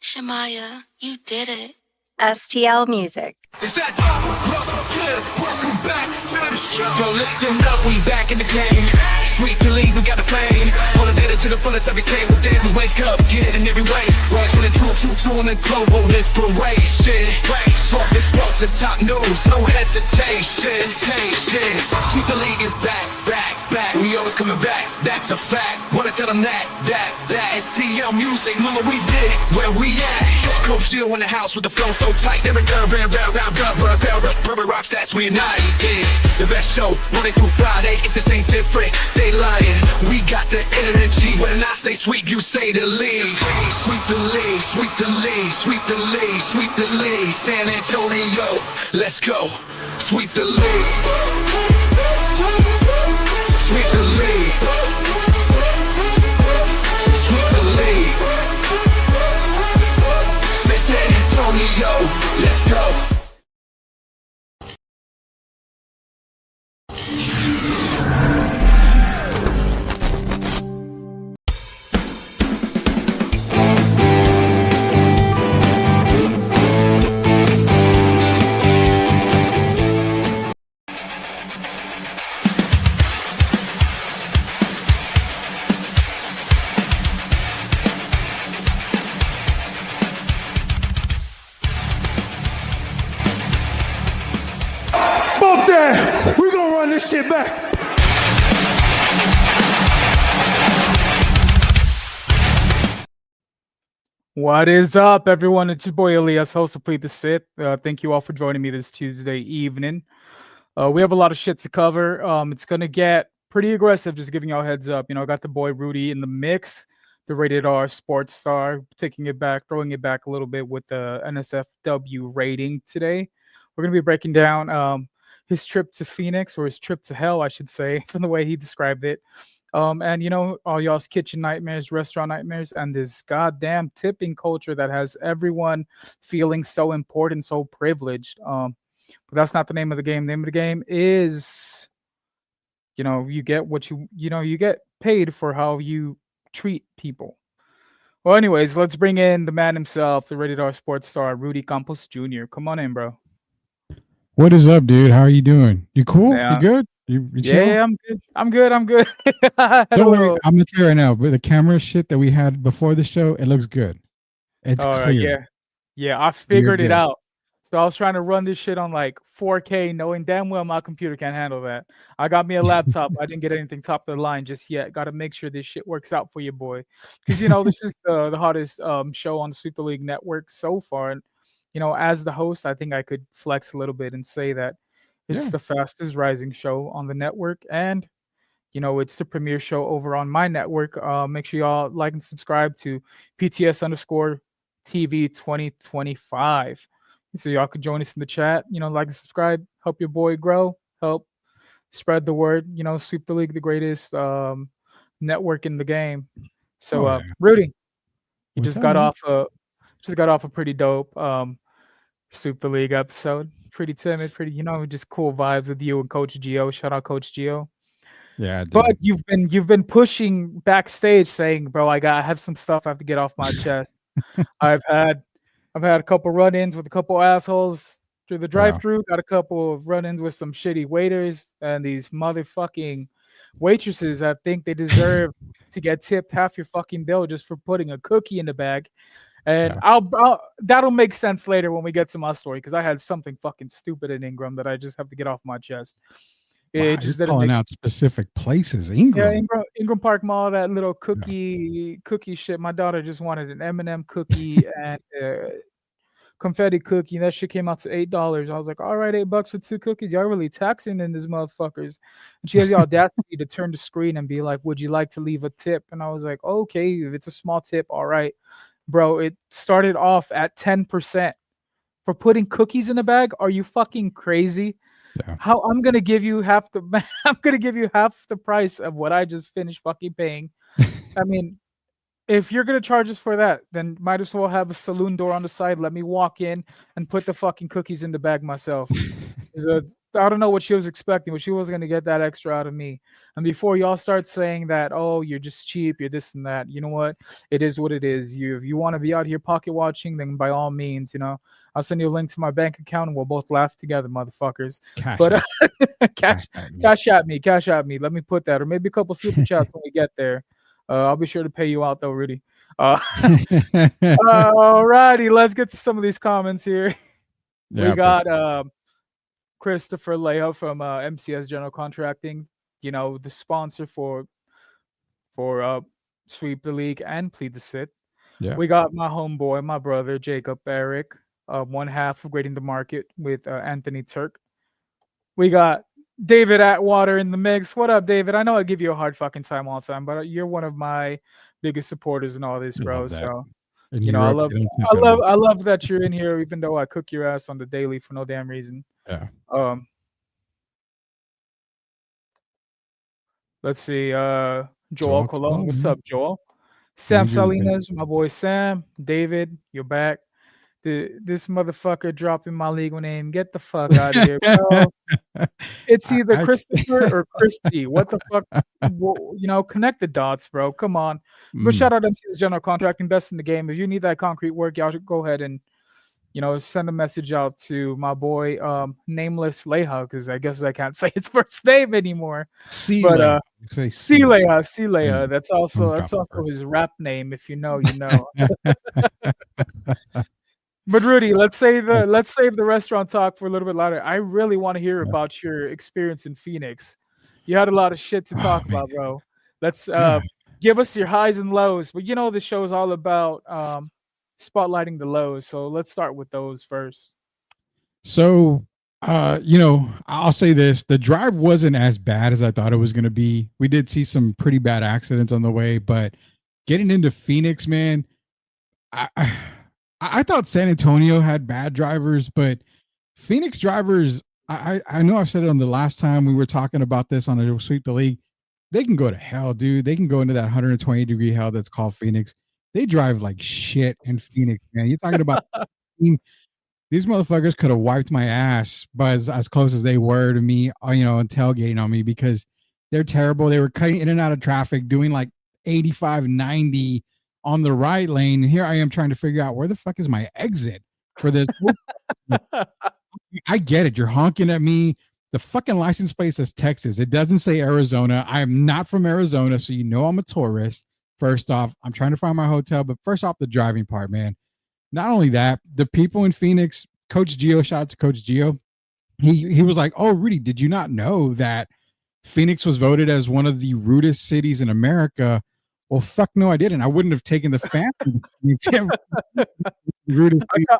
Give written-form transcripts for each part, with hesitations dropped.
Shamaya, you did it. STL Music. Is that welcome back to the show. Yo, listen up, we back in the game. Sweet believe we got the flame. Motivate it to the fullest every single day. We wake up, get it in every way. Rifle and two in the global inspiration. Talk this sports and top news, no hesitation. Sweet the league is back. We always coming back, that's a fact. Wanna tell them that STL Music, remember we did it, where we at. Coach Jill in the house with the flow so tight. Every rock stats we united. The best show, Monday through Friday. If this ain't different, they lying. We got the energy. When I say sweep, you say the league. Sweep the league, sweep the league, sweep the league, sweep the league. San Antonio, let's go. Sweep the league. Sweep the league. Sweep the league. San Antonio, let's go. We're gonna run this shit back. What is up, everyone? It's your boy Elias, host of Plead the Sith. Thank you all for joining me this Tuesday evening. We have a lot of shit to cover. It's gonna get pretty aggressive, just giving y'all a heads up. I got the boy Rudy in the mix, the rated R sports star, throwing it back a little bit with the NSFW rating today. We're gonna be breaking down his trip to Phoenix, or his trip to hell, I should say, from the way he described it. And all y'all's kitchen nightmares, restaurant nightmares, and this goddamn tipping culture that has everyone feeling so important, so privileged. But that's not the name of the game. The name of the game is, you get what you get paid for how you treat people. Well, anyways, let's bring in the man himself, the rated R sports star, Rudy Campos Jr. Come on in, bro. What is up, dude? How are you doing? You cool? Yeah. You good? You Yeah, I'm good. I'm good. Don't worry, I'm gonna tell you right now. With the camera shit that we had before the show, it looks good. It's clear. Yeah. I figured it out. So I was trying to run this shit on like 4K, knowing damn well my computer can't handle that. I got me a laptop. I didn't get anything top of the line just yet. Got to make sure this shit works out for you, boy. Because this is the hottest show on the Sweep the League network so far. And as the host, I think I could flex a little bit and say that it's the fastest rising show on the network, and it's the premier show over on my network. Make sure y'all like and subscribe to PTS_TV 2025, so y'all could join us in the chat. Like and subscribe, help your boy grow, help spread the word. Sweep the League, the greatest network in the game. So Rudy, you just got off a pretty dope Sweep the League episode. Pretty timid, just cool vibes with you and Coach Gio. Shout out Coach Gio. Yeah, dude. But you've been pushing backstage, saying, "Bro, I have some stuff I have to get off my chest." I've had a couple run-ins with a couple assholes through the drive-thru. Got a couple of run-ins with some shitty waiters and these motherfucking waitresses that think they deserve to get tipped half your fucking bill just for putting a cookie in the bag. And that'll make sense later when we get to my story, because I had something fucking stupid in Ingram that I just have to get off my chest. It just didn't calling out specific places. Ingram. Yeah, Ingram Park Mall, that little cookie shit. My daughter just wanted an M&M cookie and confetti cookie. That shit came out to $8. I was like, all right, $8 for 2 cookies. Y'all really taxing in these motherfuckers. And she has the audacity to turn the screen and be like, would you like to leave a tip? And I was like, okay, if it's a small tip, all right. Bro, it started off at 10% for putting cookies in a bag. Are you fucking crazy? Yeah. How I'm gonna give you half the price of what I just finished fucking paying. I mean, if you're gonna charge us for that, then might as well have a saloon door on the side. Let me walk in and put the fucking cookies in the bag myself. I don't know what she was expecting, but she wasn't gonna get that extra out of me. And before y'all start saying that, oh, you're just cheap, you're this and that, you know what? It is what it is. If you want to be out here pocket watching, then by all means, I'll send you a link to my bank account and we'll both laugh together, motherfuckers. But cash at me. Let me put that, or maybe a couple super chats when we get there. I'll be sure to pay you out though, Rudy. Alrighty, let's get to some of these comments here. We got Christopher Leah from MCS General Contracting, the sponsor for Sweep the League and Plead the Sith. Yeah. We got my homeboy, my brother, Jacob Eric, one half of Grading the Market with Anthony Turk. We got David Atwater in the mix. What up, David? I know I give you a hard fucking time all the time, but you're one of my biggest supporters in all this, bro. So I love that you're in here, even though I cook your ass on the daily for no damn reason. Yeah. Let's see. Joel Colon. What's up, Joel? Sam Salinas, my boy Sam. David, you're back. This motherfucker dropping my legal name. Get the fuck out of here, bro. It's either Christopher or Christy. What the fuck? Connect the dots, bro. Come on. But shout out MC's General Contracting, best in the game. If you need that concrete work, y'all should go ahead and send a message out to my boy Nameless Leha, because I guess I can't say his first name anymore. Leha. That's also his rap name. If you know, you know. But Rudy, let's save the restaurant talk for a little bit later. I really want to hear about your experience in Phoenix. You had a lot of shit to talk about, bro. Let's give us your highs and lows. But the show is all about spotlighting the lows. So let's start with those first. So, I'll say this. The drive wasn't as bad as I thought it was going to be. We did see some pretty bad accidents on the way, but getting into Phoenix, man, I thought San Antonio had bad drivers, but Phoenix drivers, I know I've said it on the last time we were talking about this on a Sweep the League. They can go to hell, dude. They can go into that 120-degree hell that's called Phoenix. They drive like shit in Phoenix, man. You're talking about these motherfuckers could have wiped my ass by as close as they were to me, and tailgating on me because they're terrible. They were cutting in and out of traffic, doing like 85, 90 on the right lane. And here I am trying to figure out where the fuck is my exit for this. I get it. You're honking at me. The fucking license plate says Texas. It doesn't say Arizona. I am not from Arizona, so I'm a tourist. First off, I'm trying to find my hotel, but first off, the driving part, man. Not only that, the people in Phoenix, Coach Gio, shout out to Coach Gio. He was like, oh, Rudy, did you not know that Phoenix was voted as one of the rudest cities in America? Well, fuck no, I didn't. I wouldn't have taken the family.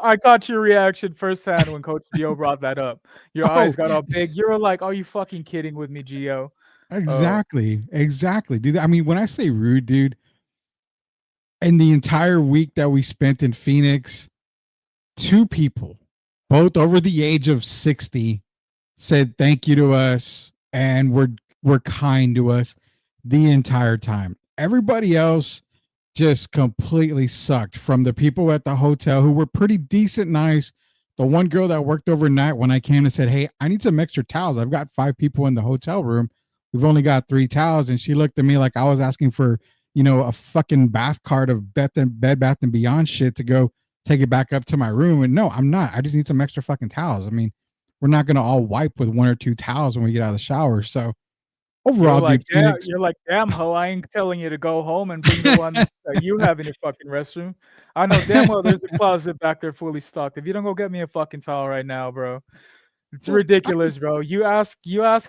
I caught your reaction firsthand when Coach Gio brought that up. Your eyes got all big. You were like, "Are you fucking kidding with me, Gio?" Exactly, dude. I mean, when I say rude, dude, in the entire week that we spent in Phoenix, 2 people, both over the age of 60, said thank you to us and were kind to us the entire time. Everybody else just completely sucked, from the people at the hotel who were pretty decent, nice. The one girl that worked overnight, when I came and said, hey, I need some extra towels. I've got 5 people in the hotel room. We've only got 3 towels. And she looked at me like I was asking for, a fucking bath cart of Bed Bath & Beyond shit to go take it back up to my room. And no, I'm not. I just need some extra fucking towels. I mean, we're not going to all wipe with 1 or 2 towels when we get out of the shower. So overall, you're like, damn, ho, I ain't telling you to go home and bring the one that you have in your fucking restroom. I know damn well there's a closet back there fully stocked. If you don't go get me a fucking towel right now, bro, it's ridiculous, bro. You ask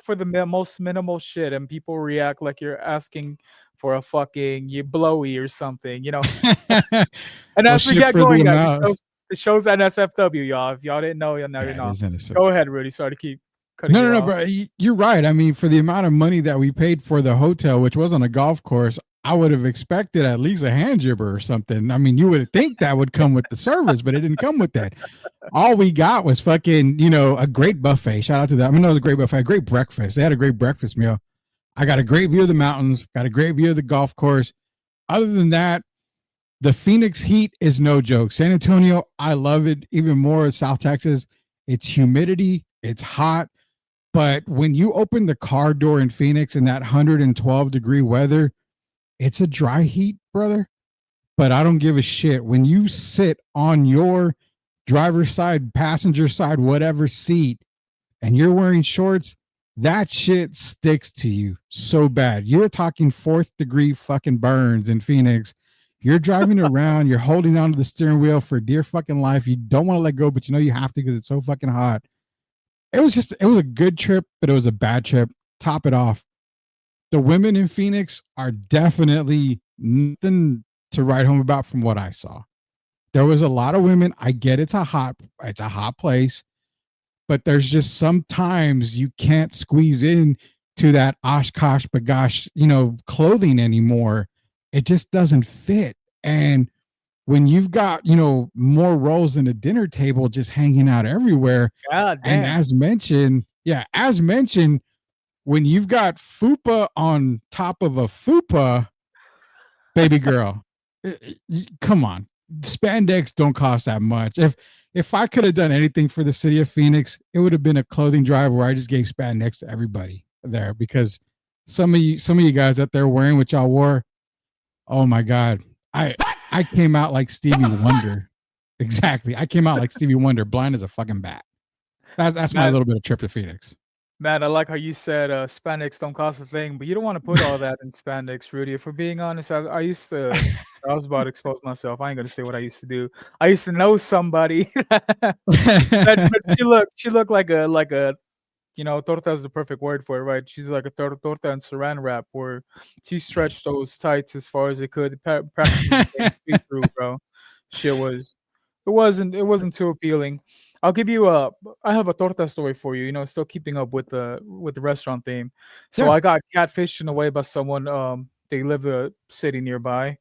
for the most minimal shit, and people react like you're asking for a fucking blowy or something, And as we get going, guys, the show's NSFW, y'all. If y'all didn't know, you'll never know. Go ahead, Rudy. Sorry to keep. No, bro. You're right. I mean, for the amount of money that we paid for the hotel, which was on a golf course, I would have expected at least a hand jibber or something. I mean, you would think that would come with the service, but it didn't come with that. All we got was fucking, a great buffet. Shout out to that. I mean, no, it was a great buffet, a great breakfast. They had a great breakfast meal. I got a great view of the mountains, got a great view of the golf course. Other than that, the Phoenix heat is no joke. San Antonio, I love it even more. South Texas, it's humidity, it's hot. But when you open the car door in Phoenix in that 112-degree weather, it's a dry heat, brother. But I don't give a shit. When you sit on your driver's side, passenger side, whatever seat, and you're wearing shorts, that shit sticks to you so bad. You're talking 4th-degree fucking burns in Phoenix. You're driving around, you're holding onto the steering wheel for dear fucking life. You don't want to let go, but you know you have to because it's so fucking hot. It was a good trip, but it was a bad trip. Top it off. The women in Phoenix are definitely nothing to write home about from what I saw. There was a lot of women. I get it's a hot place, but there's just sometimes you can't squeeze in to that Oshkosh bagosh, clothing anymore. It just doesn't fit. And when you've got, more rolls than a dinner table just hanging out everywhere. God damn. And as mentioned, when you've got fupa on top of a fupa, baby girl, come on. Spandex don't cost that much. If I could have done anything for the city of Phoenix, it would have been a clothing drive where I just gave spandex to everybody there, because some of you guys out there wearing what y'all wore, oh my God. I came out like Stevie Wonder. Exactly. I came out like Stevie Wonder, blind as a fucking bat. That's my little bit of trip to Phoenix. Man, I like how you said spandex don't cost a thing, but you don't want to put all that in spandex, Rudy. If we're being honest, I was about to expose myself. I ain't gonna say what I used to do. I used to know somebody but she looked like a torta is the perfect word for it, right? She's like a torta and saran wrap, where she stretched those tights as far as it could, practically through, bro. It wasn't too appealing. I'll give you I have a torta story for you. Still keeping up with the restaurant theme. So Yeah. I got catfished in a way by someone. They live a city nearby,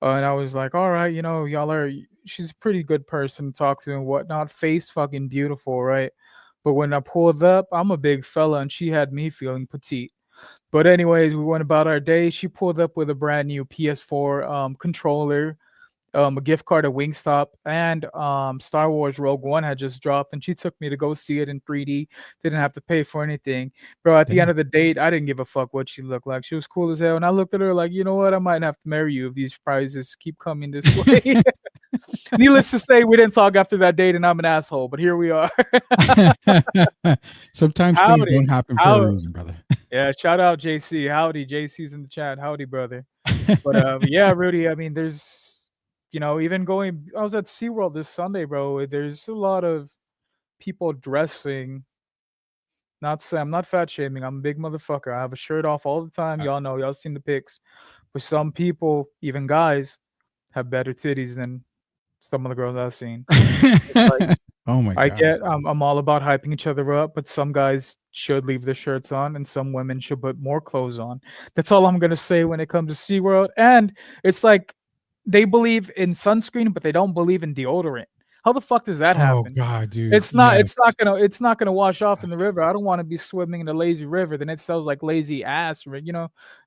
and I was like, all right, she's a pretty good person to talk to and whatnot. Face fucking beautiful, right? But when I pulled up, I'm a big fella, and she had me feeling petite. But anyways, we went about our day. She pulled up with a brand new PS4 controller, a gift card at Wingstop, and Star Wars Rogue One had just dropped, and she took me to go see it in 3D. Didn't have to pay for anything. Bro, at the end of the date, I didn't give a fuck what she looked like. She was cool as hell, and I looked at her like, you know what? I might have to marry you if these prizes keep coming this way. Needless to say, we didn't talk after that date, and I'm an asshole, but here we are. Sometimes things don't happen for a reason, brother. Yeah, shout out JC. Howdy, JC's in the chat. Howdy, brother. But yeah, Rudy, I mean, there's even going, I was at SeaWorld this Sunday, bro. There's a lot of people dressing. I'm not fat shaming. I'm a big motherfucker. I have a shirt off all the time. Y'all know, y'all seen the pics. But some people, even guys, have better titties than some of the girls I've seen. Like, oh my God. I'm all about hyping each other up, but some guys should leave their shirts on and some women should put more clothes on. That's all I'm gonna say when it comes to SeaWorld. And it's like they believe in sunscreen, but they don't believe in deodorant. How the fuck does that happen? Oh God, dude. It's not gonna wash off in the river. I don't want to be swimming in the lazy river. Then it sounds like lazy ass,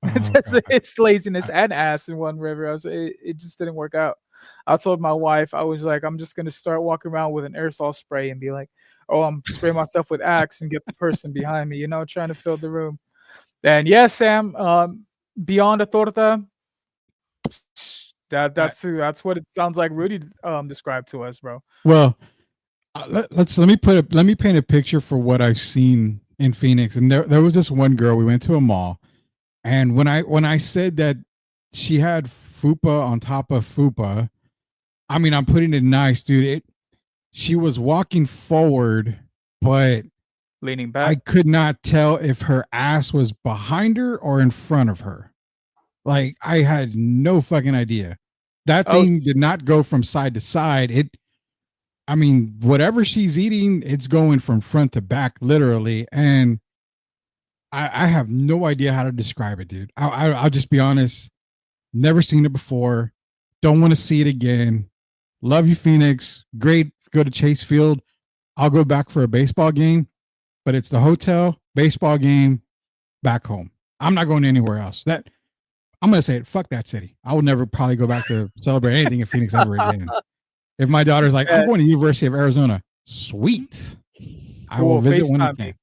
it's laziness and ass in one river. It just didn't work out. I told my wife, I was like, I'm just gonna start walking around with an aerosol spray and be like, oh, I'm spraying myself with Axe and get the person behind me, trying to fill the room. And yeah, Sam, beyond a torta, that's what it sounds like Rudy described to us, bro. Well, let me paint a picture for what I've seen in Phoenix. And there was this one girl. We went to a mall, and when I said that she had fupa on top of fupa, I mean, I'm putting it nice, dude. She was walking forward, but leaning back. I could not tell if her ass was behind her or in front of her. Like, I had no fucking idea. That thing did not go from side to side. I mean, whatever she's eating, it's going from front to back, literally. And I have no idea how to describe it, dude. I'll just be honest. Never seen it before. Don't want to see it again. Love you, Phoenix. Great. Go to Chase Field. I'll go back for a baseball game, but it's the hotel, baseball game, back home. I'm not going anywhere else. I'm going to say it. Fuck that city. I will never probably go back to celebrate anything in Phoenix ever again. If my daughter's like, I'm going to University of Arizona, sweet. I will visit when I can.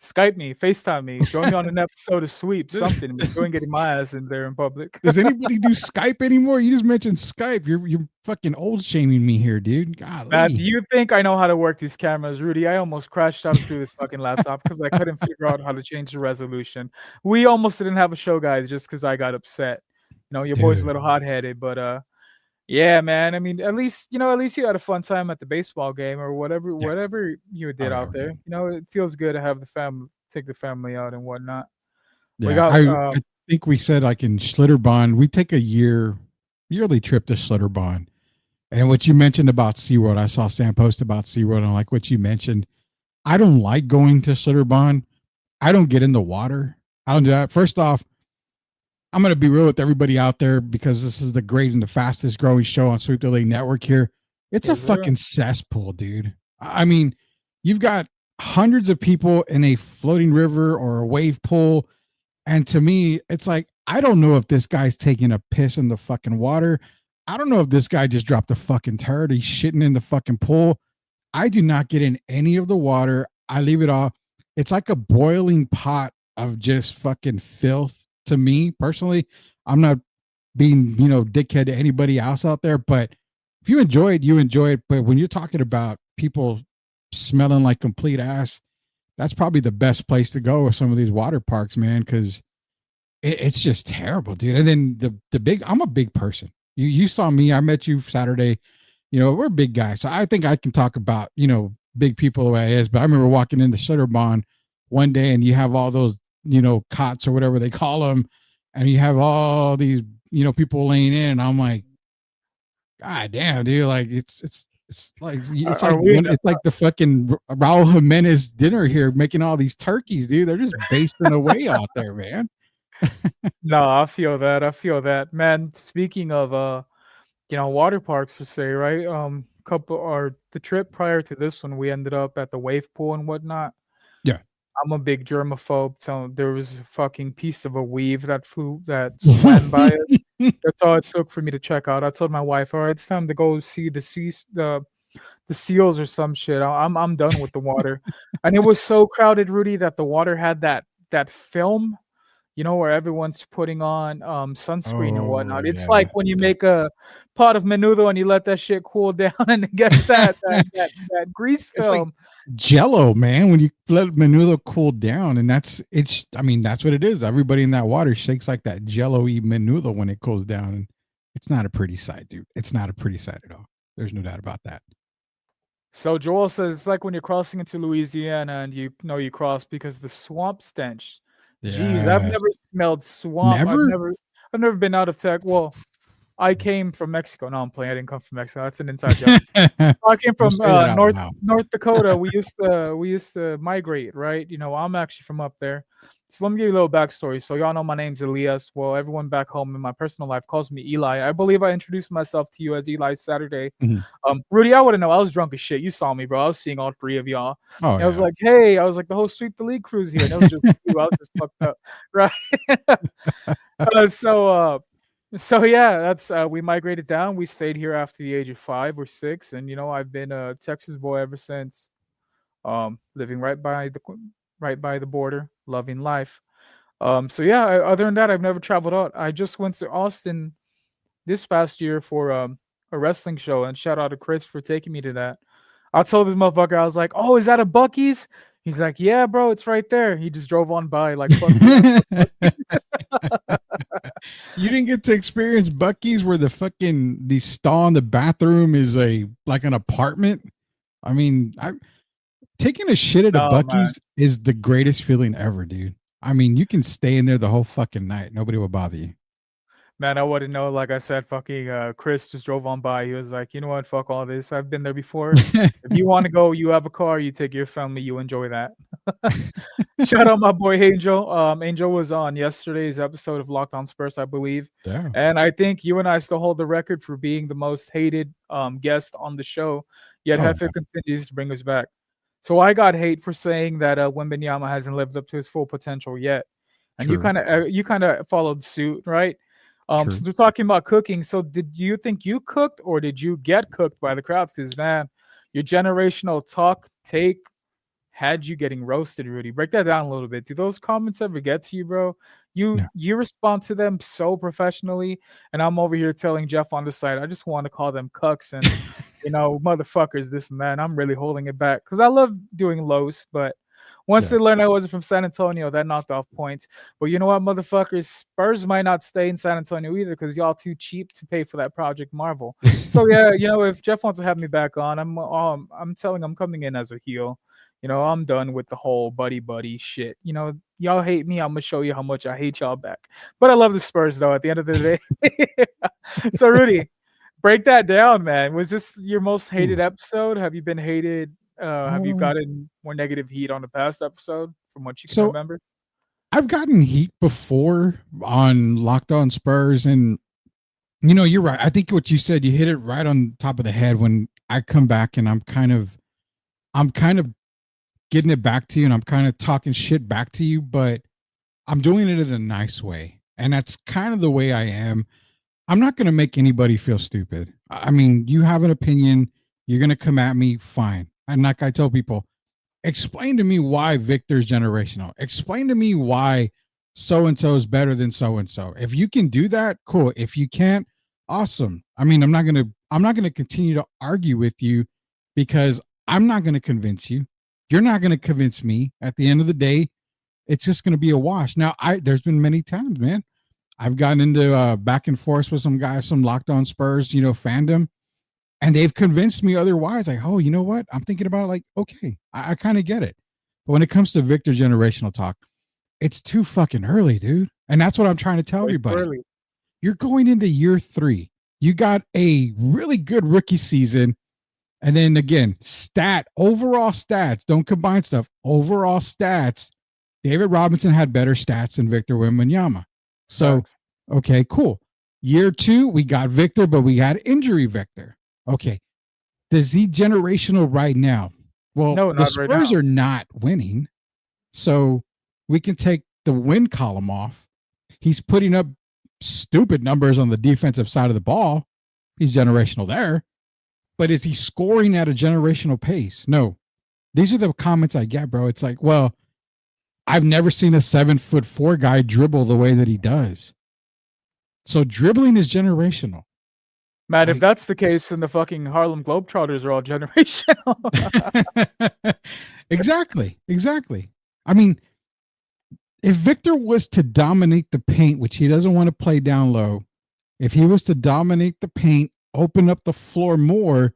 Skype me, FaceTime me, join me on an episode of Sweep, something. We're getting my ass in there in public. Does anybody do Skype anymore? You just mentioned Skype. You're fucking old shaming me here, dude. Matt, Golly. do you think I know how to work these cameras, Rudy? I almost crashed out through this fucking laptop because I couldn't figure out how to change the resolution. We almost didn't have a show, guys, just because I got upset. You know, your boy's a little hot-headed, but yeah, man. I mean, at least you had a fun time at the baseball game or whatever you did out there. You know, it feels good to have take the family out and whatnot. Yeah, We got I think we said like in Schlitterbahn, we take a yearly trip to Schlitterbahn. And what you mentioned about SeaWorld, I saw Sam post about SeaWorld, and like what you mentioned, I don't like going to Schlitterbahn. I don't get in the water. I don't do that. First off, I'm going to be real with everybody out there because this is the great and the fastest growing show on Sweep the League Network here. It's a fucking cesspool, dude. I mean, you've got hundreds of people in a floating river or a wave pool. And to me, it's like, I don't know if this guy's taking a piss in the fucking water. I don't know if this guy just dropped a fucking turd. He's shitting in the fucking pool. I do not get in any of the water. I leave it all. It's like a boiling pot of just fucking filth to me personally. I'm not being, dickhead to anybody else out there, but if you enjoy it, you enjoy it. But when you're talking about people smelling like complete ass, that's probably the best place to go with some of these water parks, man, because it's just terrible, dude. And then I'm a big person. You saw me. I met you Saturday. We're big guys. So I think I can talk about, big people the way it is. But I remember walking into Schlitterbahn one day and you have all those, cots or whatever they call them. And you have all these, people laying in. And I'm like, God damn, dude. Like it's like the fucking Raul Jimenez dinner here, making all these turkeys, dude. They're just basting away out there, man. No, I feel that, man. Speaking of water parks per se, right? The trip prior to this one, we ended up at the wave pool and whatnot. Yeah, I'm a big germaphobe, so there was a fucking piece of a weave that swam by us. That's all it took for me to check out. I told my wife, all right, it's time to go see the seals or some shit. I'm done with the water. And it was so crowded, Rudy, that the water had that film, where everyone's putting on sunscreen and whatnot. It's like when you make a pot of menudo and you let that shit cool down and it gets that grease film. Like Jello, man, when you let menudo cool down, and that's what it is. Everybody in that water shakes like that Jello-y menudo when it cools down. And it's not a pretty sight, dude. It's not a pretty sight at all. There's no doubt about that. So Joel says it's like when you're crossing into Louisiana and you cross because the swamp stench. Jeez, I've never smelled swamp. I've never been out of tech. Well, I came from Mexico. No, I'm playing. I didn't come from Mexico. That's an inside joke. I came from North Dakota. We used to migrate, right? I'm actually from up there. So let me give you a little backstory. So y'all know my name's Elias. Well, everyone back home in my personal life calls me Eli. I believe I introduced myself to you as Eli Saturday. Mm-hmm. Rudy, I wouldn't know. I was drunk as shit. You saw me, bro. I was seeing all three of y'all. Oh, I was like, hey, I was like, the whole Sweep the League crew's here. And it was just you. I was just fucked up, right? So yeah, that's we migrated down. We stayed here after the age of 5 or 6, and I've been a Texas boy ever since. Living right by the border, loving life. So yeah, other than that, I've never traveled out. I just went to Austin this past year for a wrestling show, and shout out to Chris for taking me to that. I told this motherfucker, I was like, "Oh, is that a Buc-ee's?" He's like, "Yeah, bro, it's right there." He just drove on by like, "Fuck You didn't get to experience Buc-ee's where the stall in the bathroom is like an apartment. I mean, taking a shit at a Buc-ee's is the greatest feeling ever, dude. I mean, you can stay in there the whole fucking night. Nobody will bother you. Man, I wouldn't know. Like I said, fucking Chris just drove on by. He was like, you know what? Fuck all this. I've been there before. If you want to go, you have a car. You take your family. You enjoy that. Shout out my boy Angel. Angel was on yesterday's episode of Locked On Spurs, I believe. Yeah. And I think you and I still hold the record for being the most hated guest on the show. Yet Hefe continues to bring us back. So I got hate for saying that Wembanyama hasn't lived up to his full potential yet. And you kind of followed suit, right? So they're talking about cooking. So did you think you cooked or did you get cooked by the crowds? Because man, your generational talk, take, had you getting roasted, Rudy. Break that down a little bit. Do those comments ever get to you, bro? You No. you respond to them so professionally, and I'm over here telling Jeff on the side, I just want to call them cucks and motherfuckers, this and that. And I'm really holding it back because I love doing Los, but once Yeah. they learned I wasn't from San Antonio, that knocked off points. But you know what, motherfuckers, Spurs might not stay in San Antonio either because y'all too cheap to pay for that Project Marvel. So yeah, if Jeff wants to have me back on, I'm telling him I'm coming in as a heel. I'm done with the whole buddy buddy shit. Y'all hate me, I'm gonna show you how much I hate y'all back. But I love the Spurs though. At the end of the day, so Rudy, break that down, man. Was this your most hated Ooh. episode? Have you been hated? Have you Um, gotten more negative heat on the past episode from what you can so remember? I've gotten heat before on Locked On Spurs, and you're right. I think what you said, you hit it right on top of the head. When I come back and I'm kind of getting it back to you, and I'm kind of talking shit back to you, but I'm doing it in a nice way, and that's kind of the way I am. I'm not going to make anybody feel stupid. I mean, you have an opinion, you're going to come at me, fine. And like I tell people, explain to me why Victor's generational. Explain to me why so and so is better than so and so. If you can do that, cool. If you can't, awesome. I mean, I'm not gonna continue to argue with you because I'm not gonna convince you. You're not gonna convince me. At the end of the day, it's just gonna be a wash. Now, there's been many times, man. I've gotten into back and forth with some guys, some Locked On Spurs, fandom, and they've convinced me otherwise. Like, oh, you know what? I'm thinking about it, like, okay, I kind of get it. But when it comes to Victor generational talk, it's too fucking early, dude. And that's what I'm trying to tell Way too everybody. early. You're going into year 3. You got a really good rookie season. And then again, overall stats, don't combine stuff. Overall stats, David Robinson had better stats than Victor Wembanyama. So, Facts. okay, cool. Year 2, we got Victor, but we had injury Victor. Okay. Is he generational right now? Well, No, the not right Spurs now. are not winning. So we can take the win column off. He's putting up stupid numbers on the defensive side of the ball. He's generational there. But is he scoring at a generational pace? No. These are the comments I get, bro. It's like, well, I've never seen a 7'4" guy dribble the way that he does. So dribbling is generational. Matt, if Like, that's the case, then the fucking Harlem Globetrotters are all generational. exactly. I mean, if Victor was to dominate the paint, which he doesn't want to play down low, if he was to dominate the paint, open up the floor more,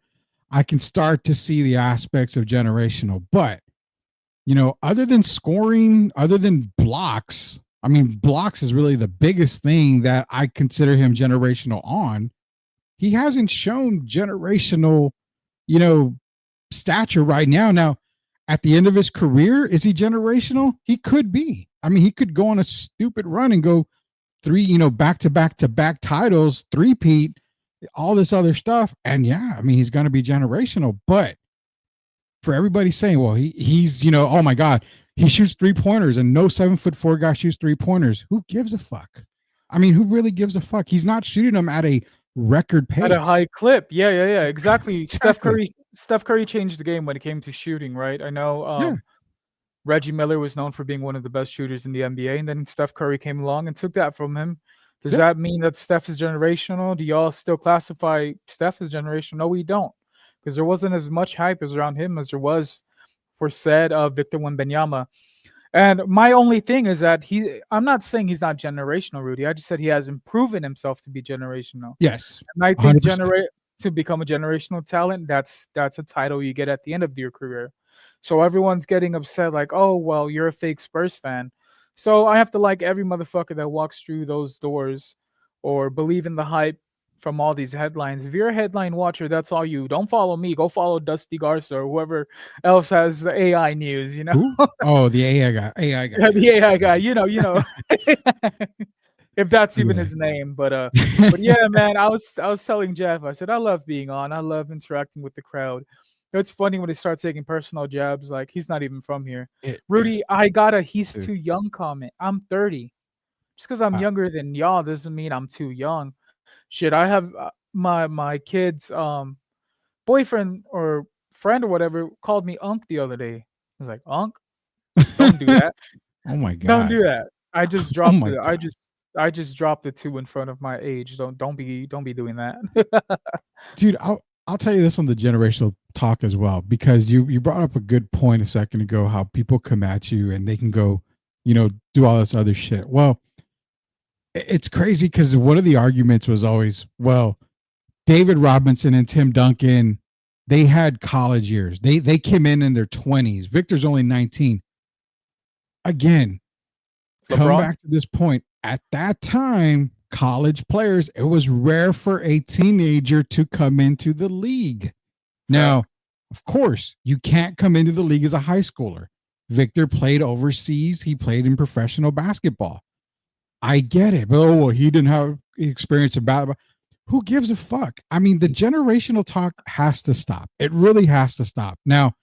I can start to see the aspects of generational. But, other than scoring, other than blocks, I mean, blocks is really the biggest thing that I consider him generational on. He hasn't shown generational, stature right now. Now, at the end of his career, is he generational? He could be. I mean, he could go on a stupid run and go 3, back to back to back titles, three-peat, all this other stuff. And yeah, I mean, he's going to be generational. But for everybody saying, well, he's, oh my God, he shoots 3-pointers and no 7'4" guy shoots 3-pointers. Who gives a fuck? I mean, who really gives a fuck? He's not shooting them at a record pace. At a high clip. Yeah. Exactly. Steph Curry changed the game when it came to shooting, right? I know Yeah. Reggie Miller was known for being one of the best shooters in the NBA, and then Steph Curry came along and took that from him. Does Yeah. that mean that Steph is generational? Do y'all still classify Steph as generational? No, we don't, because there wasn't as much hype as around him as there was for said Victor Wembanyama. And my only thing is that I'm not saying he's not generational, Rudy. I just said he hasn't proven himself to be generational. Yes. And I think 100%. to become a generational talent, that's a title you get at the end of your career. So everyone's getting upset, like, oh, well, you're a fake Spurs fan. So I have to like every motherfucker that walks through those doors or believe in the hype from all these headlines. If you're a headline watcher, that's all you. Don't follow me. Go follow Dusty Garza or whoever else has the AI news, Who? Oh, the AI guy. AI guy. Yeah, the AI guy, if that's even Yeah. his name. But yeah, man, I was telling Jeff, I said I love being on. I love interacting with the crowd. It's funny when they start taking personal jabs, like he's not even from here. Rudy, I got a he's too young comment. I'm 30. Just because I'm younger than y'all doesn't mean I'm too young. Shit, I have my kid's boyfriend or friend or whatever called me Unc the other day. was like, Unc, don't do that. Oh my Don't do god. that. I just Oh dropped my it. god. I just dropped the two in front of my age. Don't be doing that. Dude, I'll tell you this on the generational talk as well, because you brought up a good point a second ago, how people come at you and they can go, do all this other shit. Well, it's crazy because one of the arguments was always, well, David Robinson and Tim Duncan, they had college years. They came in their 20s. Victor's only 19. Again, come LeBron? back to this point. At that time, college players, it was rare for a teenager to come into the league. Now, of course, you can't come into the league as a high schooler. Victor played overseas. He played in professional basketball. I get it. But, well, he didn't have experience in basketball. Who gives a fuck? I mean, the generational talk has to stop. It really has to stop. Now,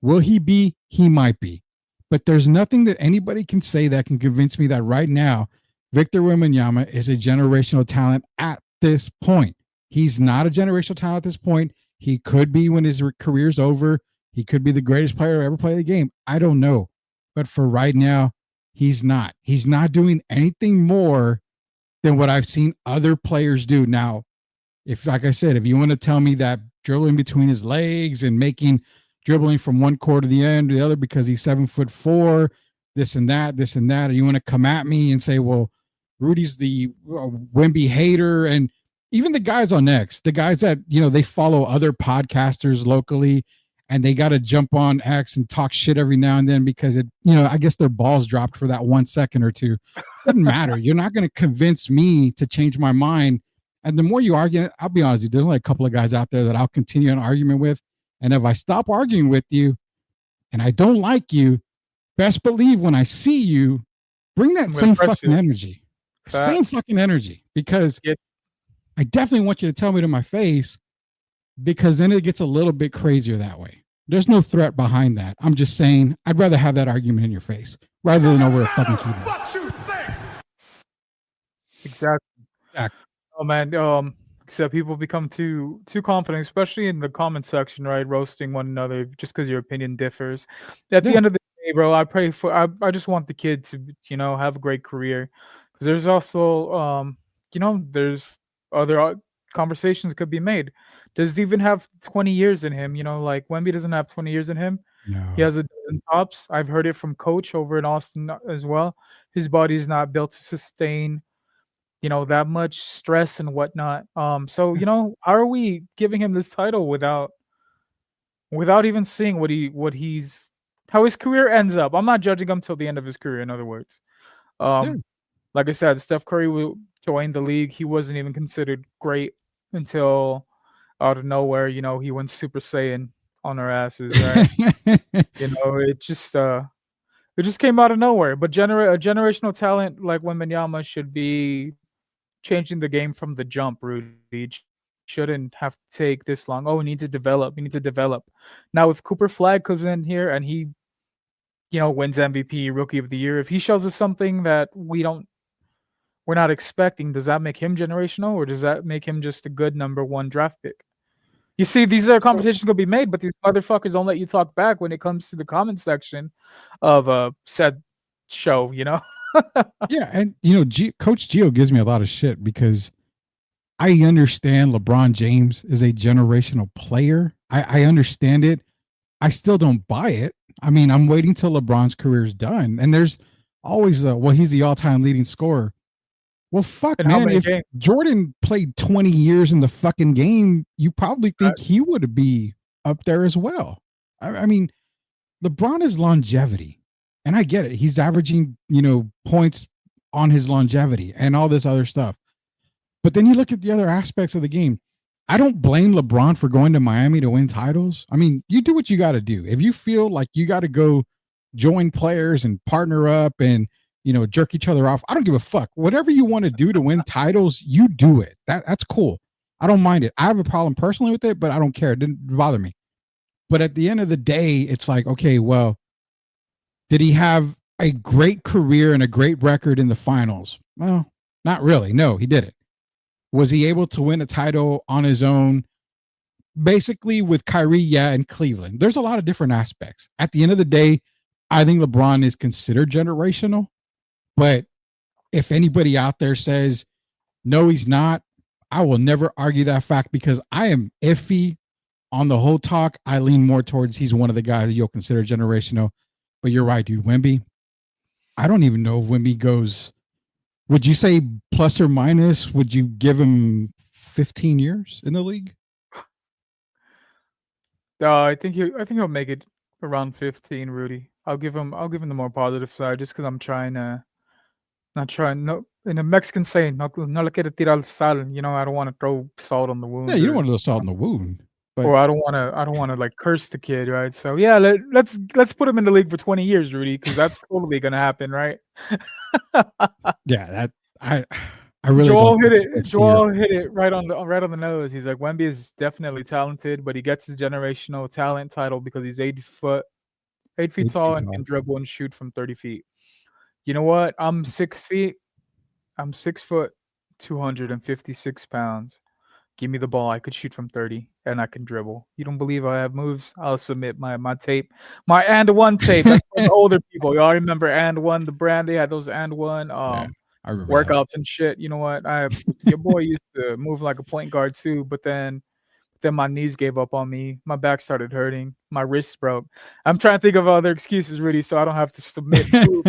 will he be? He might be. But there's nothing that anybody can say that can convince me that right now, Victor Wembanyama is a generational talent at this point. He's not a generational talent at this point. He could be when his career's over. He could be the greatest player to ever play the game. I don't know. But for right now, he's not. He's not doing anything more than what I've seen other players do. Now, if, like I said, if you want to tell me that dribbling between his legs and dribbling from one court to the end to the other because he's 7'4", this and that, or you want to come at me and say, well, Rudy's the Wemby hater, and even the guys on X, the guys that, they follow other podcasters locally and they got to jump on X and talk shit every now and then because it, I guess their balls dropped for that 1 second or two. Doesn't matter. You're not going to convince me to change my mind. And the more you argue, I'll be honest with you, there's only a couple of guys out there that I'll continue an argument with. And if I stop arguing with you and I don't like you, best believe when I see you, bring that same fucking energy. Same fucking energy. Because I definitely want you to tell me to my face, because then it gets a little bit crazier that way. There's no threat behind that. I'm just saying I'd rather have that argument in your face rather than over a fucking keyboard. Exactly. Oh man, except people become too confident, especially in the comment section, right? Roasting one another just because your opinion differs. At the end of the day, bro, I just want the kid to, have a great career. Because there's also there's other conversations could be made. Does he even have 20 years in him? Like Wemby doesn't have 20 years in him. No. He has a dozen tops. I've heard it from Coach over in Austin as well. His body's not built to sustain that much stress and whatnot. So how are we giving him this title without even seeing how his career ends up? I'm not judging him till the end of his career, in other words. Like I said, Steph Curry will join the league. He wasn't even considered great until out of nowhere, he went Super Saiyan on our asses, right? It just came out of nowhere. But a generational talent like Wembanyama should be changing the game from the jump, Rudy. Shouldn't have to take this long. Oh, we need to develop. Now, if Cooper Flag comes in here and he, wins MVP, Rookie of the Year, if he shows us something that we're not expecting, does that make him generational, or does that make him just a good number one draft pick? You see, these are conversations going to be made, but these motherfuckers don't let you talk back when it comes to the comment section of said show, Yeah, and Coach Gio gives me a lot of shit because I understand LeBron James is a generational player. I understand it. I still don't buy it. I mean, I'm waiting till LeBron's career is done, and there's always he's the all-time leading scorer. Well, fuck, man. If Jordan played 20 years in the fucking game, you probably think he would be up there as well. I mean, LeBron is longevity. And I get it. He's averaging, points on his longevity and all this other stuff. But then you look at the other aspects of the game. I don't blame LeBron for going to Miami to win titles. I mean, you do what you got to do. If you feel like you got to go join players and partner up and, jerk each other off, I don't give a fuck. Whatever you want to do to win titles, you do it. That's cool. I don't mind it. I have a problem personally with it, but I don't care. It didn't bother me. But at the end of the day, it's like, okay, well, did he have a great career and a great record in the finals? Well, not really. No, he didn't. Was he able to win a title on his own basically with Kyrie, yeah, and Cleveland. There's a lot of different aspects. At the end of the day, I think LeBron is considered generational, but if anybody out there says no, he's not, I will never argue that fact because I am iffy on the whole talk. I lean more towards he's one of the guys that you'll consider generational. But you're right, dude. Wemby, I don't even know if Wemby goes. Would you say plus or minus? Would you give him 15 years in the league? I think he'll make it around 15, Rudy. I'll give him the more positive side just because I'm trying to not trying no in a Mexican saying, no le quiero tirar sal. You know, I don't want to throw salt on the wound. Yeah, you don't want to salt in the wound. But or I don't want to like curse the kid, right? So yeah, let's put him in the league for 20 years, Rudy, because that's totally gonna happen, right? yeah, that I really Joel don't hit think it. that's Joel hit it right on the nose. He's like, Wemby is definitely talented, but he gets his generational talent title because he's 8 feet tall, and can dribble and shoot from 30 feet. You know what? I'm 6 feet. I'm 6 foot, 256 pounds. Give me the ball. I could shoot from 30 and I can dribble. You don't believe I have moves? I'll submit my tape. My and one tape. That's for the older people. Y'all remember and one, the brand? They had those and one I remember workouts and shit. You know what? Your boy used to move like a point guard too, but then my knees gave up on me. My back started hurting. My wrists broke. I'm trying to think of other excuses, Rudy, so I don't have to submit proof.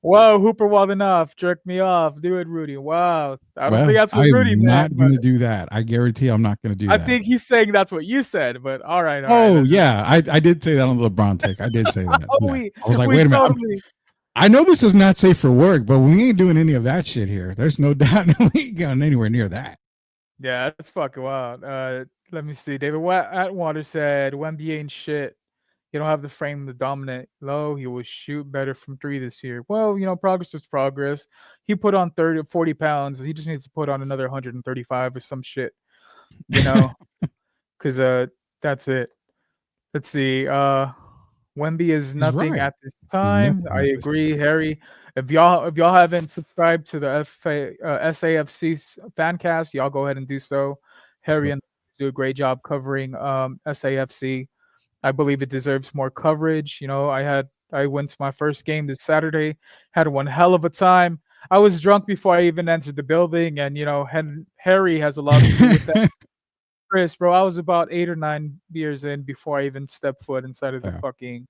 Whoa, Hooper Waldenoff jerked me off. Do it, Rudy. Wow. I don't think that's what Rudy meant. I'm not going to do that. I guarantee I'm not going to do that. I think he's saying that's what you said, but all right. Yeah. I did say that on the LeBron take. I did say that. I was like, wait a minute. I know this is not safe for work, but we ain't doing any of that shit here. There's no doubt we ain't going anywhere near that. Yeah, that's fucking wild. Let me see. David Atwater said, Wemby ain't shit. You don't have the frame to dominate low. He will shoot better from 3 this year. Well, you know, progress is progress. He put on 30 or 40 pounds. He just needs to put on another 135 or some shit, you know, because that's it. Let's see. Wemby is nothing at this time. I agree, Harry. If y'all haven't subscribed to the SAFC Fancast, y'all go ahead and do so. Harry and do a great job covering SAFC. I believe it deserves more coverage. You know, I went to my first game this Saturday, had one hell of a time. I was drunk before I even entered the building, and you know, Harry has a lot to do with that. Chris, bro, I was about 8 or 9 beers in before I even stepped foot inside of the fucking.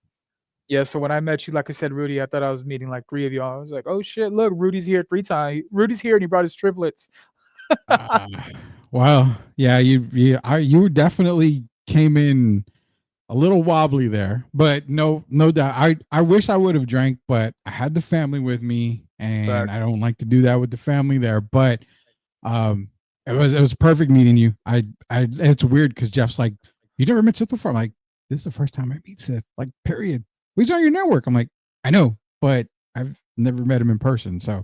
Yeah, so when I met you, like I said, Rudy, I thought I was meeting like 3 of y'all. I was like, oh shit, look, Rudy's here 3 times. Rudy's here and he brought his triplets. Well, yeah, you definitely came in a little wobbly there, but no doubt. I wish I would have drank, but I had the family with me, and I don't like to do that with the family there. But it was perfect meeting you. It's weird because Jeff's like, you never met Sith before. I'm like, this is the first time I meet Sith. Like, period. He's on your network. I'm like, I know, but I've never met him in person. So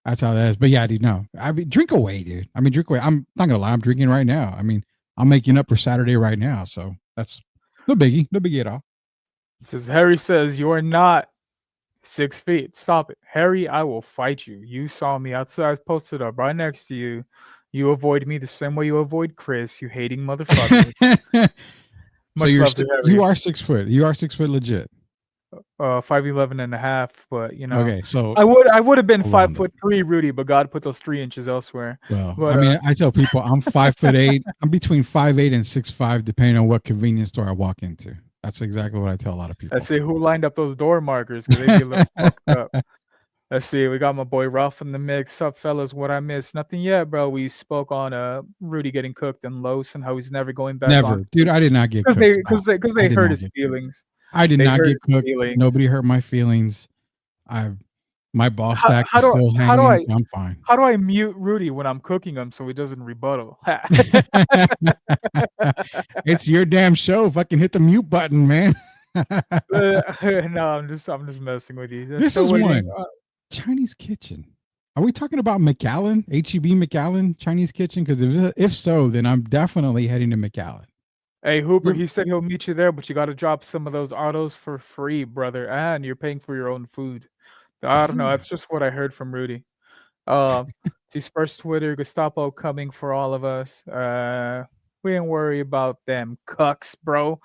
that's how that is. But yeah, dude, no. I mean, drink away, dude. I mean, drink away. I'm not gonna lie, I'm drinking right now. I mean, I'm making up for Saturday right now. So that's no biggie at all. Harry says, you are not 6 feet. Stop it. Harry, I will fight you. You saw me outside. I posted up right next to you. You avoid me the same way you avoid Chris, you hating motherfucker. So you are 6 foot. You are 6 foot legit. 5'11" and a half, but you know. Okay, so I would have been 5'3", Rudy, but God put those 3 inches elsewhere. Well, but, I mean, I tell people I'm 5'8". I'm between 5'8" and 6'5", depending on what convenience store I walk into. That's exactly what I tell a lot of people. Let's see who lined up those door markers because they be a little fucked up. Let's see. We got my boy Ralph in the mix. Sup, fellas? What I missed? Nothing yet, bro. We spoke on Rudy getting cooked and Los and how he's never going back. Never, dude. I did not get cooked because they hurt his feelings. I did not get cooked. Nobody hurt my feelings. My ball stack is still hanging. I'm fine. How do I mute Rudy when I'm cooking him so he doesn't rebuttal? It's your damn show. Fucking hit the mute button, man. No, I'm just messing with you. This is one. Chinese Kitchen. Are we talking about McAllen? HEB McAllen Chinese Kitchen? Because if so, then I'm definitely heading to McAllen. Hey, Hooper, he said he'll meet you there, but you got to drop some of those autos for free, brother. And you're paying for your own food. I don't know. That's just what I heard from Rudy. To Spurs Twitter, Gestapo coming for all of us. We ain't worry about them cucks, bro.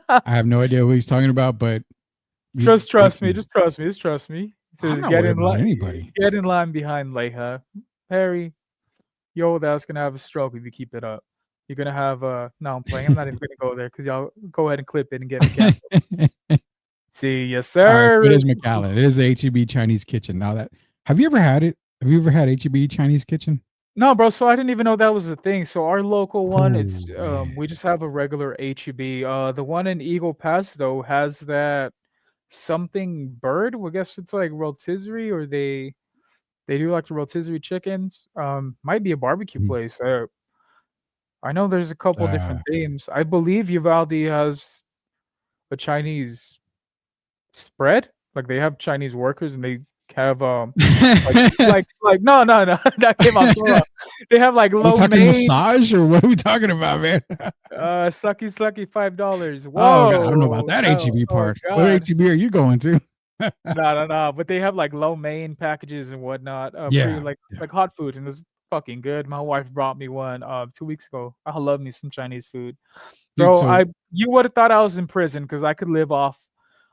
I have no idea what he's talking about, but Trust me. Just trust me. Just trust me. I'm To not worried about anybody. get in line behind Leha. Harry, your old ass gonna have a stroke if you keep it up. You're gonna have no, I'm playing. I'm not even gonna go there because y'all go ahead and clip it and get me canceled. See, yes, All right, sir. it is McAllen. It is the HEB Chinese Kitchen. Now that have you ever had it? Have you ever had HEB Chinese Kitchen? No, bro. So I didn't even know that was a thing. So our local one, it's Oh man. we just have a regular HEB. The one in Eagle Pass though has that something bird. Well, I guess it's like rotisserie, or they do like the rotisserie chickens. Might be a barbecue Mhm. place. I know there's a couple different themes. I believe Uvalde has a Chinese spread. Like they have Chinese workers and they have like no that came out so wrong. They have like Are we low talking main massage or what are we talking about, man? sucky $5. Oh god, I don't know about Whoa, that no, HEB oh part. What god. HEB are you going to? No. But they have like low main packages and whatnot. Pretty Yeah. like hot food, and it's fucking good. My wife brought me one 2 weeks ago. I love me some Chinese food. Dude, Bro, so you would have thought I was in prison because I could live off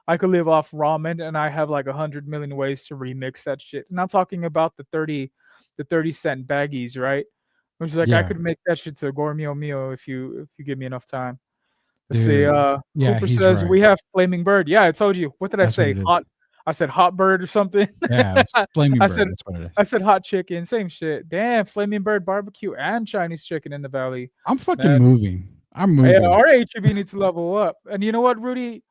ramen, and I have like 100 million ways to remix that shit. And I'm talking about the 30 cent baggies, right? Which is like I yeah, could make that shit to a gourmet meal if you give me enough time. Let's see. dude. Yeah, Cooper he's says right. we have flaming bird. Yeah, I told you. What did I That's what say? it is. Hot. I said hot bird or something. Yeah, it's Flaming I Bird. said That's what it I is. said hot chicken. Same shit. Damn, flaming bird barbecue and Chinese chicken in the valley. I'm fucking Man, moving. I'm yeah, moving. our HEB needs to level up. And you know what, Rudy?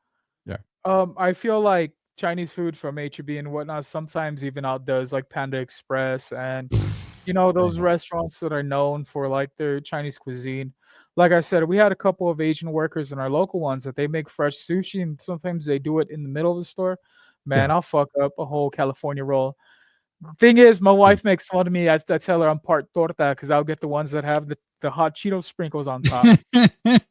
Yeah. I feel like Chinese food from HEB and whatnot sometimes even outdoes like Panda Express and those Bro. restaurants that are known for like their Chinese cuisine. Like I said, we had a couple of Asian workers in our local ones that they make fresh sushi, and sometimes they do it in the middle of the store. Man, Yeah. I'll fuck up a whole California roll. Thing is, my Dude. wife makes fun of me. I tell her I'm part torta because I'll get the ones that have the hot Cheeto sprinkles on top.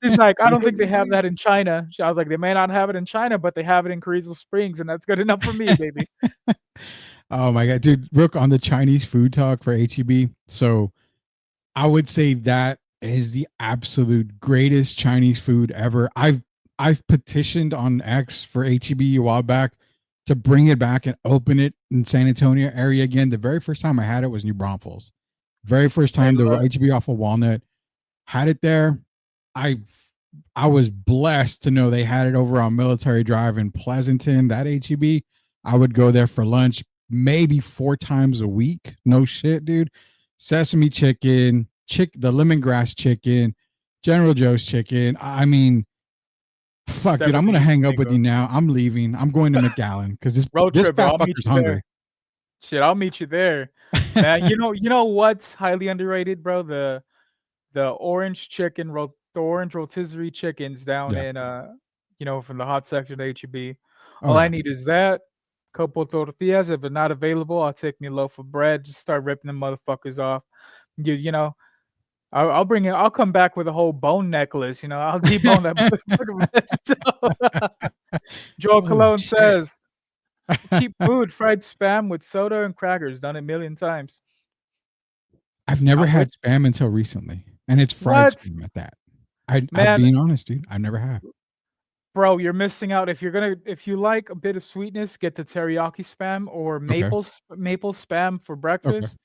She's like, I don't think they Really, have dude? that in China. I was like, they may not have it in China, but they have it in Carrizo Springs, and that's good enough for me, baby. Oh my god, dude! Rook on the Chinese food talk for HEB. So I would say that is the absolute greatest Chinese food ever. I've petitioned on X for HEB a while back to bring it back and open it in San Antonio area again. The very first time I had it was New Braunfels. Very first Hey, time the look, HEB off of Walnut had it there. I I was blessed to know they had it over on Military Drive in Pleasanton. That HEB, I would go there for lunch maybe 4 times a week. No shit, dude. Sesame chicken, the lemongrass chicken, General Joe's chicken. I mean, fuck, dude. I'm gonna hang up with you now. I'm leaving. I'm going to McAllen because this road this trip, bro. fat I'll meet fucker's you there. hungry. Shit, I'll meet you there, man. You know what's highly underrated, bro? The orange chicken, the orange rotisserie chickens down Yeah. in from the hot section of HEB. Oh All I yeah. need is that couple tortillas. If they're not available, I'll take me a loaf of bread. Just start ripping them motherfuckers off. You know, I'll bring it. I'll come back with a whole bone necklace. I'll debone that motherfucker. Joel Holy Cologne shit. says, cheap food, fried spam with soda and crackers. Done it a million times. I've never I'm had with spam until recently, and it's fried what? spam at that. I'm Man, being honest, dude. I never have. bro, you're missing out. If you like a bit of sweetness, get the teriyaki spam or Okay. maple spam for Okay. breakfast.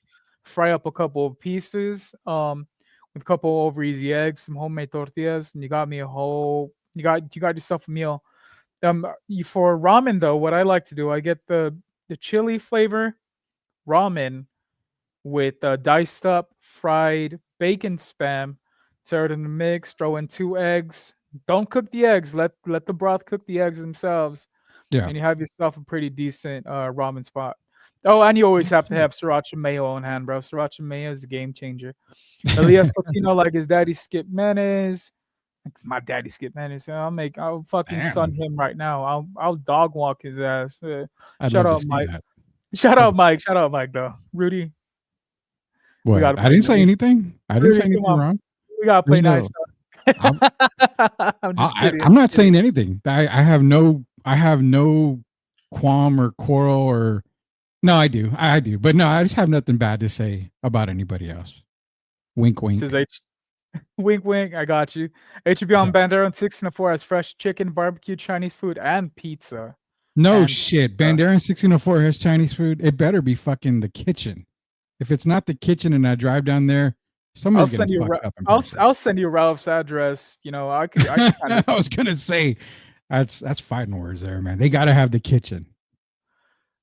Fry up a couple of pieces, with a couple over easy eggs, some homemade tortillas, and you got yourself a meal. For ramen though, what I like to do, I get the chili flavor ramen with diced up fried bacon spam. Stir it in the mix. Throw in 2 eggs. Don't cook the eggs. Let the broth cook the eggs themselves, Yeah. and you have yourself a pretty decent ramen spot. Oh, and you always have to have sriracha mayo on hand, bro. Sriracha mayo is a game changer. Elias Cotino, like his daddy skip mayonnaise. My daddy skip mayonnaise. I'll fucking sun Damn. him right now. I'll dog walk his ass. I'd Shout love to out see Mike. that. Shout Love out to- Mike. Shout out Mike though. Rudy, we What? gotta I play didn't say nice. anything. I didn't say Rudy, come anything on. wrong. We gotta play There's nice. I'm, I'm just kidding. I'm not saying anything. I have no qualm or quarrel or no. I do, but no, I just have nothing bad to say about anybody else. Wink, wink. This is Wink, wink. I got you. HB on Yeah. Bandera and 1604 has fresh chicken, barbecue, Chinese food, and pizza. No And shit. pizza. Bandera 1604 has Chinese food. It better be fucking the kitchen. If it's not the kitchen and I drive down there, I'll somebody's send getting you. fucked up in I'll person. I'll send you Ralph's address. You know, I could kind of. I was gonna say that's fighting words there, man. They gotta have the kitchen.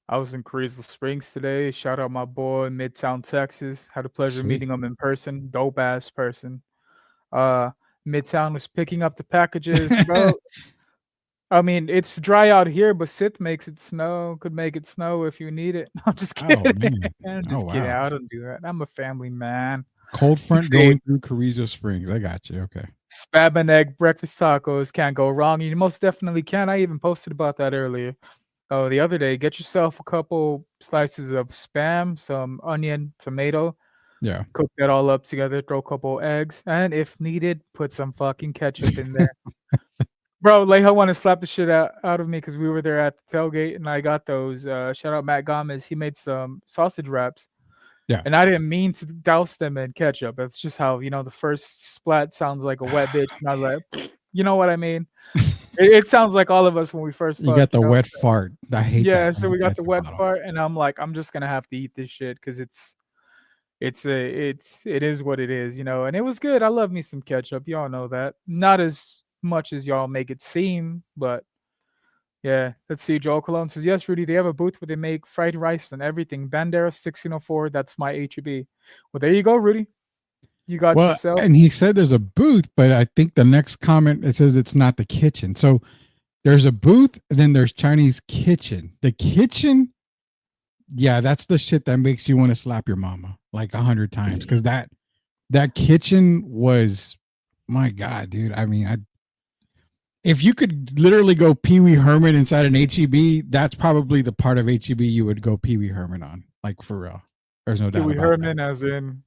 I was in Creasel Springs today. Shout out my boy, Midtown, Texas. Had the pleasure of Sweet. meeting him in person. Dope ass person. Uh, Midtown was picking up the packages, bro. I mean, it's dry out here, but Sith makes it snow. Could make it snow if you need it. I'm just Oh kidding. man. I'm Oh just kidding. wow. I don't do that. I'm a family man. Cold front See, going through Carrizo Springs. I got you. Okay. spam and egg breakfast tacos can't go wrong. You most definitely can. I even posted about that earlier. Oh, the other day, get yourself a couple slices of spam, some onion, tomato, Yeah. cook that all up together, throw a couple eggs, and if needed, put some fucking ketchup in there. Bro, Leha want to slap the shit out of me because we were there at the tailgate and I got those. Shout out Matt Gomez. He made some sausage wraps. Yeah. And I didn't mean to douse them in ketchup. That's just how, the first splat sounds like a wet bitch. And I was like, you know what I mean? It sounds like all of us when we first You got fuck, the wet fart. I hate that. Yeah, so we got the Ketchup wet bottle. part, and I'm like, I'm just gonna have to eat this shit because it is what it is, and it was good. I love me some ketchup. Y'all know that. Not as much as y'all make it seem, but yeah. Let's see. Joel Cologne says, yes, Rudy, they have a booth where they make fried rice and everything. Bandera 1604, that's my HEB. Well, there you go, Rudy. You got Well, yourself. and he said there's a booth, but I think the next comment it says it's not the kitchen. So there's a booth, and then there's Chinese kitchen. The kitchen, yeah, that's the shit that makes you want to slap your mama like 100 times because that kitchen was, my God, dude. I mean, if you could literally go Pee Wee Herman inside an HEB, that's probably the part of HEB you would go Pee Wee Herman on, like for real. There's no doubt Pee Wee about Herman, as in.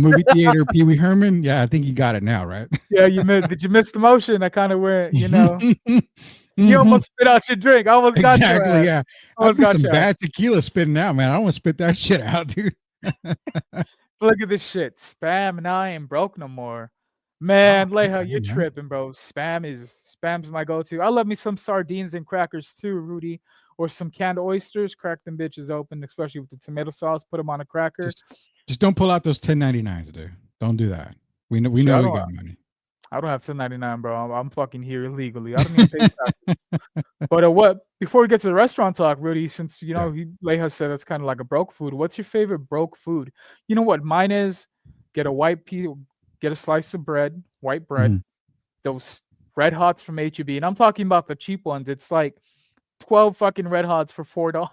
movie theater Pee Wee Herman. Yeah, I think you got it now, right? Yeah, did you miss the motion? I kind of went, You Mhm. almost spit out your drink. I almost got your Exactly. ass. Yeah, I'd Almost be got some your ass. bad tequila spitting out, man. I don't want to spit that shit out, dude. Look at this shit. Spam and I ain't broke no more. Man, Leha, you're Yeah. tripping, bro. Spam's my go-to. I love me some sardines and crackers too, Rudy. Or some canned oysters. Crack them bitches open, especially with the tomato sauce. Put them on a cracker. Just don't pull out those 1099s, dude. Don't do that. We know we Shit, know we got money. I don't have 1099, bro. I'm fucking here illegally. I don't even pay taxes. But what? Before we get to the restaurant talk, Rudy, since Leha said that's kind of like a broke food. What's your favorite broke food? You know what mine is? Get a slice of bread, white bread, Mhm. those Red Hots from HEB, and I'm talking about the cheap ones. It's like 12 fucking Red Hots for $4.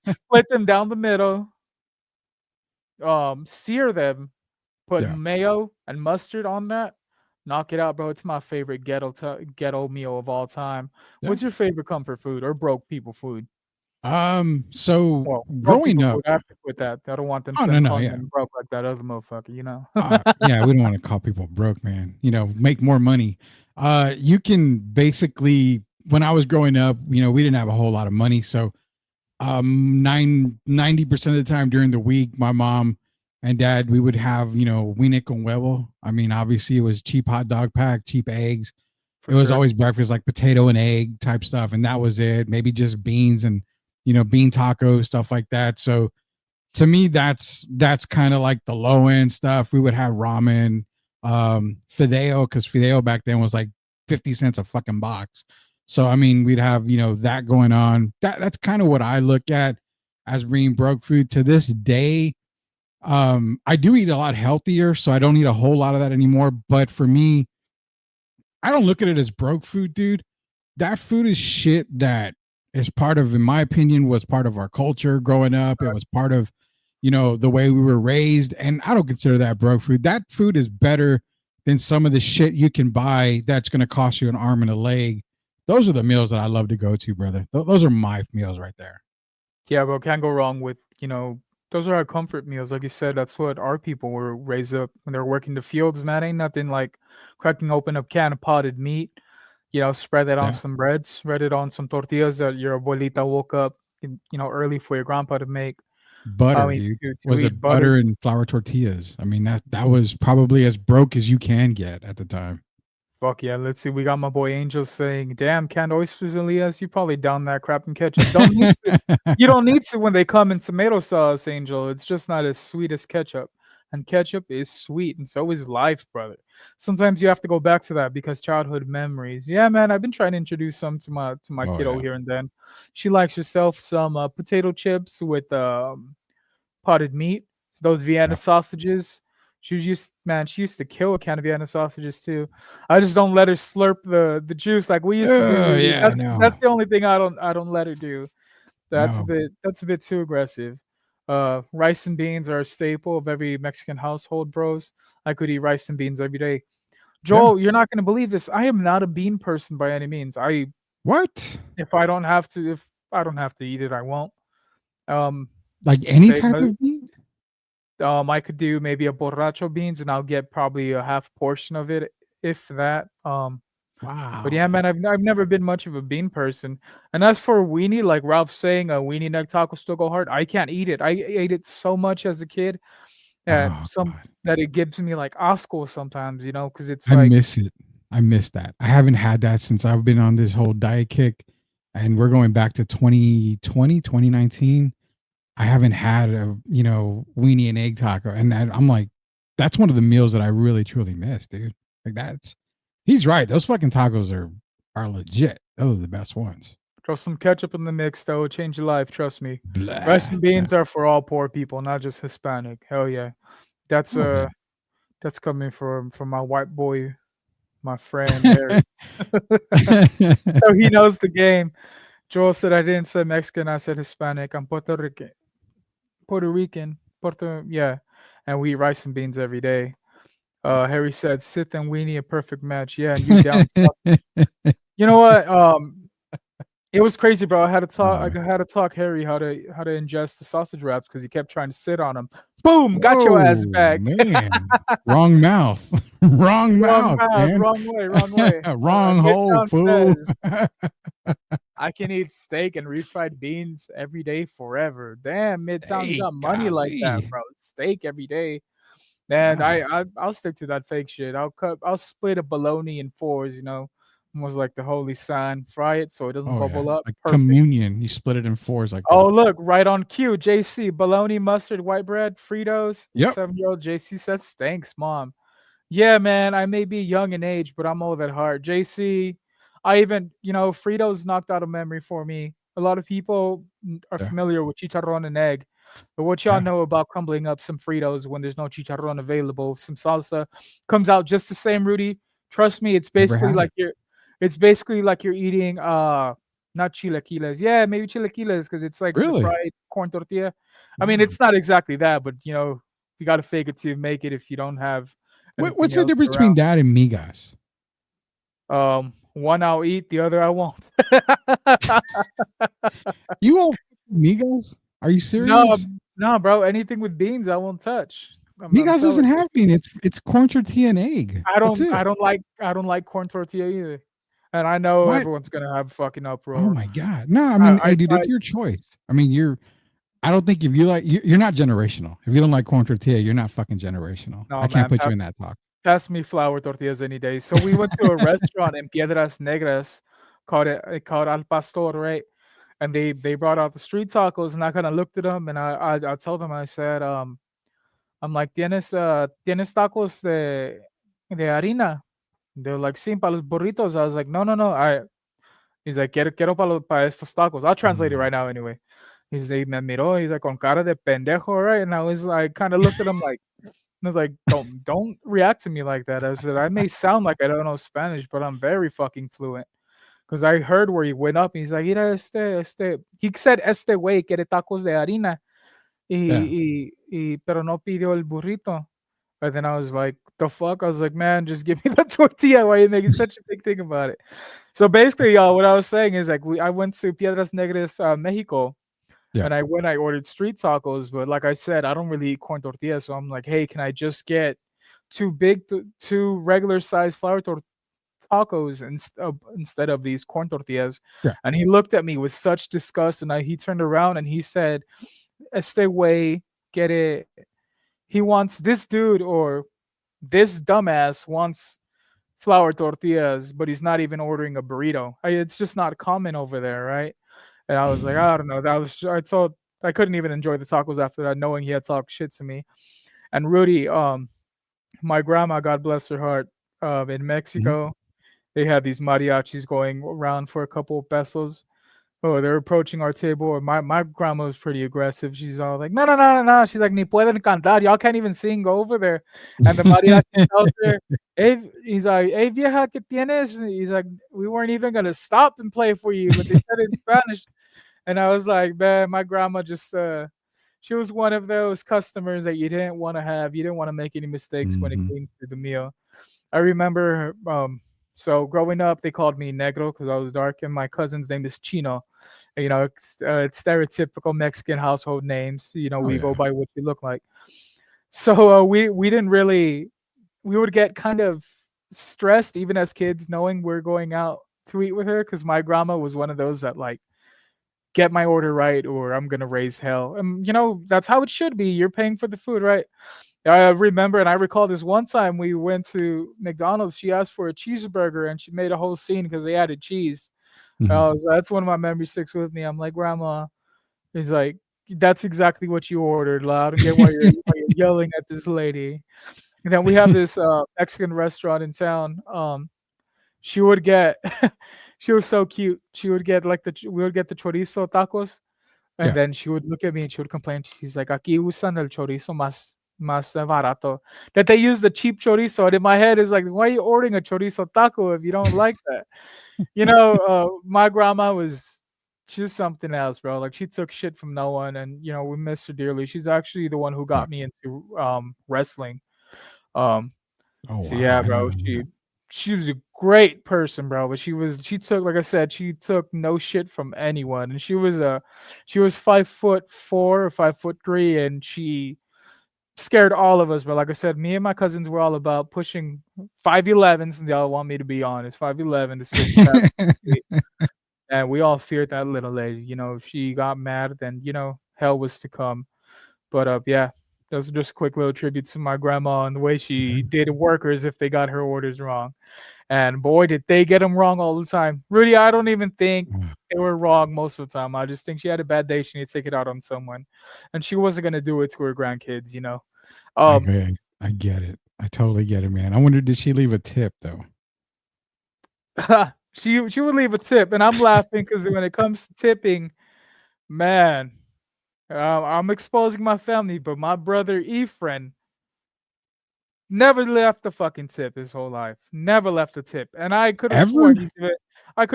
Split them down the middle, sear them, put Yeah. mayo and mustard on that. Knock it out, bro. It's my favorite ghetto meal of all time. Yeah. What's your favorite comfort food or broke people food? So Well, broke growing people up, food, I have to quit that. I don't want them oh saying no, calling yeah. them broke like that other motherfucker, Yeah, we don't want to call people broke, man. Make more money. You can basically, when I was growing up, we didn't have a whole lot of money. So 90% of the time during the week, my mom and dad, we would have, wiener con huevo. I mean, obviously it was cheap hot dog pack, cheap eggs. It was always breakfast, like potato and egg type stuff. And that was it. Maybe just beans and, bean tacos, stuff like that. So to me, that's kind of like the low end stuff. We would have ramen, fideo, because fideo back then was like 50 cents a fucking box. So I mean, we'd have that going on. That's kind of what I look at as being broke food to this day. I do eat a lot healthier, so I don't eat a whole lot of that anymore. But for me, I don't look at it as broke food, dude. That food is shit that is part of, in my opinion, was part of our culture growing up. It was part of, the way we were raised. And I don't consider that broke food. That food is better than some of the shit you can buy that's going to cost you an arm and a leg. Those are the meals that I love to go to, brother. Those are my meals right there. Yeah, bro, can't go wrong with, those are our comfort meals. Like you said, that's what our people were raised up when they're working the fields, man. Ain't nothing like cracking open a can of potted meat, spread that on some bread, spread it on some tortillas that your abuelita woke up, early for your grandpa to make. Butter, I mean, dude. to Was eat it butter. butter and flour tortillas? I mean, that was probably as broke as you can get at the time. Fuck yeah, let's see. We got my boy Angel saying, "Damn, canned oysters, Elias. You probably down that crap in ketchup. Don't need to. You don't need to when they come in tomato sauce, Angel. It's just not as sweet as ketchup. And ketchup is sweet, and so is life, brother. Sometimes you have to go back to that because childhood memories. Yeah, man. I've been trying to introduce some to my Oh kiddo yeah. here and then. She likes herself some potato chips with potted meat, those Vienna Yeah. sausages. She used to kill a can of Vienna sausages too. I just don't let her slurp the juice like we used to do, Oh Rudy. yeah, That's the only thing I don't let her do. no. That's a bit too aggressive. Rice and beans are a staple of every Mexican household, bros. I could eat rice and beans every day. Yeah. Joel, you're not gonna believe this. I am not a bean person by any means. What? If I don't have to eat it, I won't. Um, Like any say type of meat? I could do maybe a borracho beans, and I'll get probably a half portion of it, if that. But yeah, Wow. man, I've never been much of a bean person. And as for weenie, like Ralph saying, a weenie neck taco still go hard. I can't eat it. I ate it so much as a kid that Oh some God. that it gives me like osco sometimes, because it's I like, miss it. I miss that. I haven't had that since I've been on this whole diet kick, and we're going back to 2020, 2019. I haven't had a, weenie and egg taco. And I'm like, that's one of the meals that I really truly miss, dude. Like he's right. Those fucking tacos are legit. Those are the best ones. throw some ketchup in the mix, though, change your life. Trust me. Rice Blah. and beans are for all poor people, not just Hispanic. Hell yeah, that's Oh yeah. that's coming from my white boy, my friend Harry. So he knows the game. Joel said I didn't say Mexican, I said Hispanic. I'm Puerto Rican. Yeah. And we eat rice and beans every day. Harry said, Sith and Weenie, a perfect match. Yeah, and you down sausage. You know what? It was crazy, bro. Uh, I had to talk Harry how to ingest the sausage wraps because he kept trying to sit on them. Boom! Got your ass whoa, back. man. Wrong mouth. Wrong Wrong mouth, mouth, man. wrong way, wrong way. Wrong hole, Midtown fool. says I can eat steak and refried beans every day forever. Damn, Midtown, you Hey, got money like that, golly. bro. Steak every day. Man, Wow. I'll stick to that fake shit. I'll split a bologna in fours, almost like the holy sign. Fry it so it doesn't Oh yeah. bubble up. Like Perfect. communion. You split it in fours like Oh, that. look, right on cue. JC, bologna, mustard, white bread, Fritos. Yep. 7-year-old JC says, thanks, mom. Yeah, man, I may be young in age, but I'm old at heart. JC, I even, Fritos knocked out a memory for me. A lot of people are Yeah. familiar with chicharron and egg, but what y'all Yeah. know about crumbling up some Fritos when there's no chicharron available, some salsa comes out just the same, Rudy. Trust me, Never had it. it's basically like you're eating not chilaquiles. Yeah, maybe chilaquiles because it's like the Really? fried corn tortilla. I mean, Wow. it's not exactly that, but you got to fake it to make it if you don't have anything What's the else difference between around. that and migas? One I'll eat, the other I won't. You won't migas? Are you No, serious? no, bro. Anything with beans, I won't touch. I'm Migas telling doesn't you. have bean. It's corn tortilla and egg. That's it. I don't like corn tortilla either. And I know What? everyone's gonna have fucking Oh uproar. my god. No, I mean, I hey, dude, it's tried. your choice. I mean, I don't think if you like, you're not generational. If you don't like corn tortilla, you're not fucking generational. I No, can't man. put you in that talk. Pass me flour tortillas any day. So we went to a restaurant in Piedras Negras called Al Pastor, right? And they brought out the street tacos, and I kind of looked at them, and I told them, I said, I'm like, tienes tacos de harina? They're like, sí, para los burritos. I was like, no, no, no. He's like, quiero para estos tacos. I'll translate it Mm. right now anyway. He's like, me miró. He's like, con cara de pendejo, right? And I was like, kind of looked at him like, I was like, don't react to me like that. I said, I may sound like I don't know Spanish, but I'm very fucking fluent. Because I heard where he went up. He's like, mira, he said, güey quiere tacos de harina. Yeah. Pero no pidió el burrito. And then I was like, the fuck? I was like, man, just give me the tortilla. Why are you making such a big thing about it? So basically, what I was saying is like, I went to Piedras Negras, Mexico, Yeah. and I ordered street tacos. But like I said, I don't really eat corn tortillas. So I'm like, hey, can I just get two regular size flour tacos instead of these corn tortillas? Yeah. And he looked at me with such disgust, and he turned around and he said, este way, get it. He wants this dude or this dumbass wants flour tortillas, but he's not even ordering a burrito. It's just not common over there, right? And I was like, I don't know. I told I couldn't even enjoy the tacos after that, knowing he had talked shit to me. And Rudy, my grandma, God bless her heart, in Mhm. Mexico, they had these mariachis going around for a couple of pesos. Oh, they're approaching our table. And my grandma was pretty aggressive. She's all like, no, no, no, no, no. She's like, ni pueden cantar. Y'all can't even sing. Go over there. And the mariachi tells her, hey, he's like, hey, vieja, ¿qué tienes? And he's like, we weren't even going to stop and play for you, but they said it in Spanish. And I was like, man, my grandma just, she was one of those customers that you didn't want to have. You didn't want to make any mistakes when it Mhm. came to the meal. I remember, so growing up, they called me Negro because I was dark, and my cousin's name is Chino. It's stereotypical Mexican household names. Oh We go yeah. by what you look like. So we didn't really we would get kind of stressed even as kids, knowing we're going out to eat with her because my grandma was one of those that like get my order right or I'm gonna raise hell. And that's how it should be. You're paying for the food, right? I remember and I recall this one time we went to McDonald's. She asked for a cheeseburger and she made a whole scene because they added cheese. Mhm. That's one of my memory sticks with me. I'm like, Grandma, he's like, that's exactly what you ordered. I don't get why you're yelling at this lady. And then we have this Mexican restaurant in town. She would get, she was so cute. She would get we would get the chorizo tacos, and Yeah. then she would look at me and she would complain. She's like, "Aquí usan el chorizo más barato." That they use the cheap chorizo. And in my head is like, why are you ordering a chorizo taco if you don't like that? My grandma she was something else, bro. Like she took shit from no one, and we miss her dearly. She's actually the one who Yeah. got me into wrestling. Um, Oh so wow. yeah, I didn't bro. know that. She was a great person, bro. But she took, like I said, she took no shit from anyone, and she was 5'4" or 5'3", and she scared all of us. But like I said, me and my cousins were all about pushing 5'11", since y'all want me to be honest, 5'11" to sit past 6 feet. And we all feared that little lady. If she got mad, then hell was to come. But yeah, that was just a quick little tribute to my grandma and the way she Okay. did workers if they got her orders wrong. And boy, did they get them wrong all the time. Rudy, I don't even think they were wrong most of the time. I just think she had a bad day. She needed to take it out on someone, and she wasn't gonna do it to her grandkids. Um, I get it. I totally get it, man. I wonder, did she leave a tip though? she would leave a tip, and I'm laughing because when it comes to tipping, man, I'm exposing my family, but my brother Efren never left a fucking tip his whole life. Never left a tip. And Ever? I could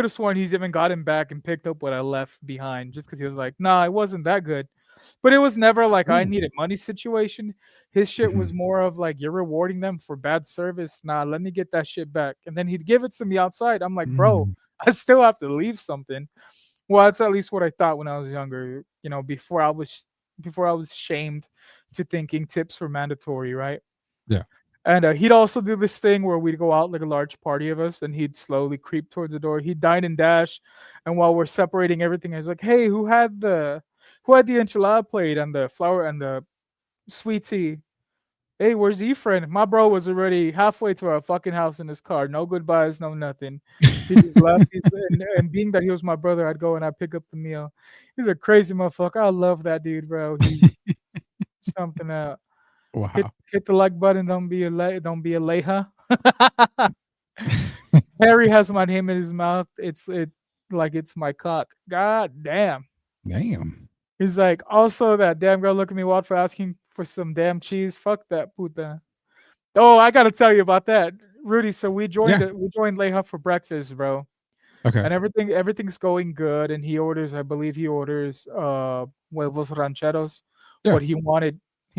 have sworn he's even gotten back and picked up what I left behind just because he was like, nah, it wasn't that good. But it was never like I Ooh. needed money situation. His shit was Mhm. more of like, you're rewarding them for bad service. Nah, let me get that shit back. And then he'd give it to me outside. I'm like, bro, Mm. I still have to leave something. Well, that's at least what I thought when I was younger, before I was shamed to thinking tips were mandatory, right? Yeah. And he'd also do this thing where we'd go out like a large party of us, and he'd slowly creep towards the door. He'd dine and dash, and while we're separating everything, I was like, "Hey, who had the enchilada plate and the flour and the sweet tea? Hey, where's Efren?" My bro was already halfway to our fucking house in his car. No goodbyes, no nothing. He just left. And being that he was my brother, I'd go and I'd pick up the meal. He's a crazy motherfucker. I love that dude, bro. He's something else. Hit Wow. hit the like button. Don't be a leha. Harry has my name in his mouth. It's my cock. God damn. Damn. He's like, also that damn girl look at me wild for asking for some damn cheese. Fuck that puta. Oh, I gotta tell you about that, Rudy. So Yeah. we joined Leha for breakfast, bro, Okay. and everything's going good. And I believe he orders huevos rancheros. Yeah. What he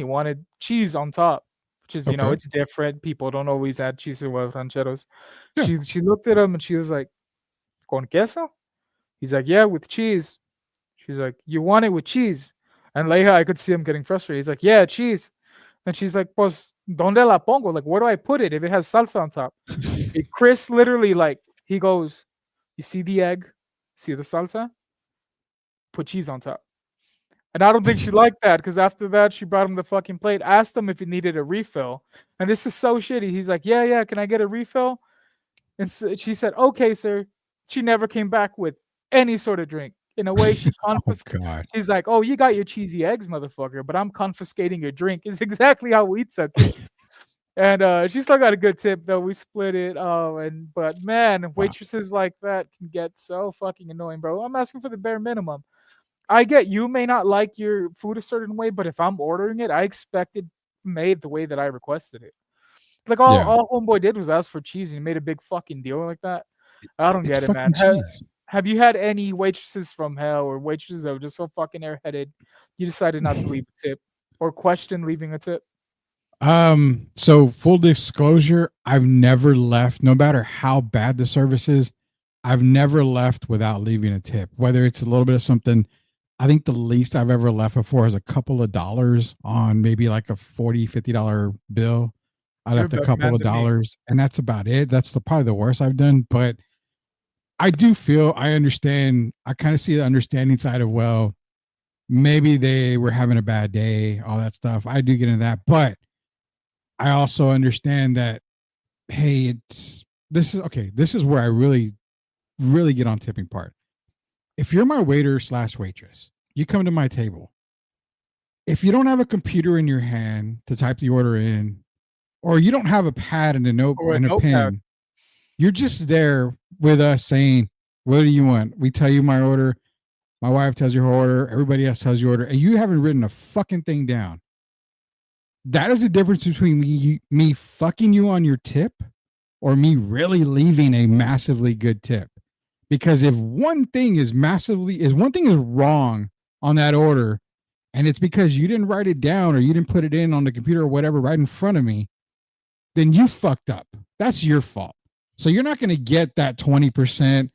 wanted cheese on top, which is Okay. it's different. People don't always add cheese to huevos rancheros. Yeah. She looked at him and she was like, "Con queso?" He's like, "Yeah, with cheese." She's like, "You want it with cheese?" And Leha, I could see him getting frustrated. He's like, "Yeah, cheese." And she's like, "Pues, ¿dónde la pongo? Like, where do I put it if it has salsa on top?" Chris literally, like, he goes, "You see the egg? See the salsa? Put cheese on top." And I don't think she liked that because after that, she brought him the fucking plate, asked him if he needed a refill. And this is so shitty. He's like, yeah, yeah, can I get a refill? And she said, okay, sir. She never came back with any sort of drink. In a way, she Oh God. She's like, oh, you got your cheesy eggs, motherfucker, but I'm confiscating your drink. Is exactly how we took it. And she still got a good tip though. We split it. But man, Wow. waitresses like that can get so fucking annoying, bro. I'm asking for the bare minimum. I get you may not like your food a certain way, but if I'm ordering it, I expect it made the way that I requested it. Like Yeah. all homeboy did was ask for cheese and he made a big fucking deal like that. I don't It's get it, man. fucking cheese. Have you had any waitresses from hell or waitresses that were just so fucking airheaded you decided not to leave a tip or question leaving a tip? So full disclosure, I've never left, no matter how bad the service is, I've never left without leaving a tip. Whether it's a little bit of something, I think the least I've ever left before is a couple of dollars on maybe like a $40, $50 bill. I You're a left a better couple man of than me. dollars, and that's about it. That's probably the worst I've done. But I do feel I understand. I kind of see the understanding side of, well, maybe they were having a bad day, all that stuff. I do get into that, but I also understand that, hey, this is okay. This is where I really, really get on tipping part. If you're my waiter slash waitress, you come to my table. If you don't have a computer in your hand to type the order in, or you don't have a pad and a note Or a and a notepad. pen, you're just there with us saying, "What do you want?" We tell you my order. My wife tells you her order. Everybody else tells you order, and you haven't written a fucking thing down. That is the difference between me fucking you on your tip or me really leaving a massively good tip. Because if one thing is wrong on that order, and it's because you didn't write it down or you didn't put it in on the computer or whatever right in front of me, then you fucked up. That's your fault. So you're not going to get that 20%.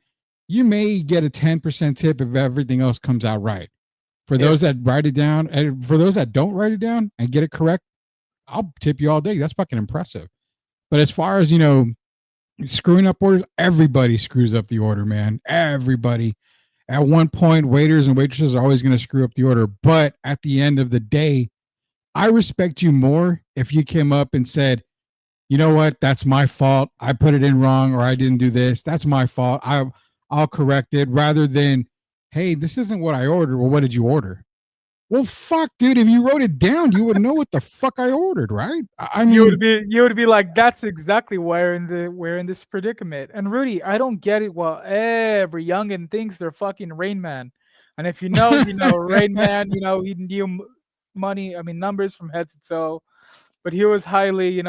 You may get a 10% tip if everything else comes out right. For those that write it down, and for those that don't write it down and get it correct, I'll tip you all day. That's fucking impressive. But as far as, screwing up orders, everybody screws up the order, man. Everybody. At one point, waiters and waitresses are always going to screw up the order. But at the end of the day, I respect you more if you came up and said, you know what, that's my fault. I put it in wrong, or I didn't do this. That's my fault. I'll correct it, rather than, hey, this isn't what I ordered. Well, what did you order? Well, fuck, dude. If you wrote it down, you would know what the fuck I ordered, right? I mean, You would be like, that's exactly why we're in this predicament. And Rudy, I don't get it. Well, every youngin thinks they're fucking Rain Man, and if you know, Rain Man. He knew money. I mean, numbers from head to toe, but he was highly,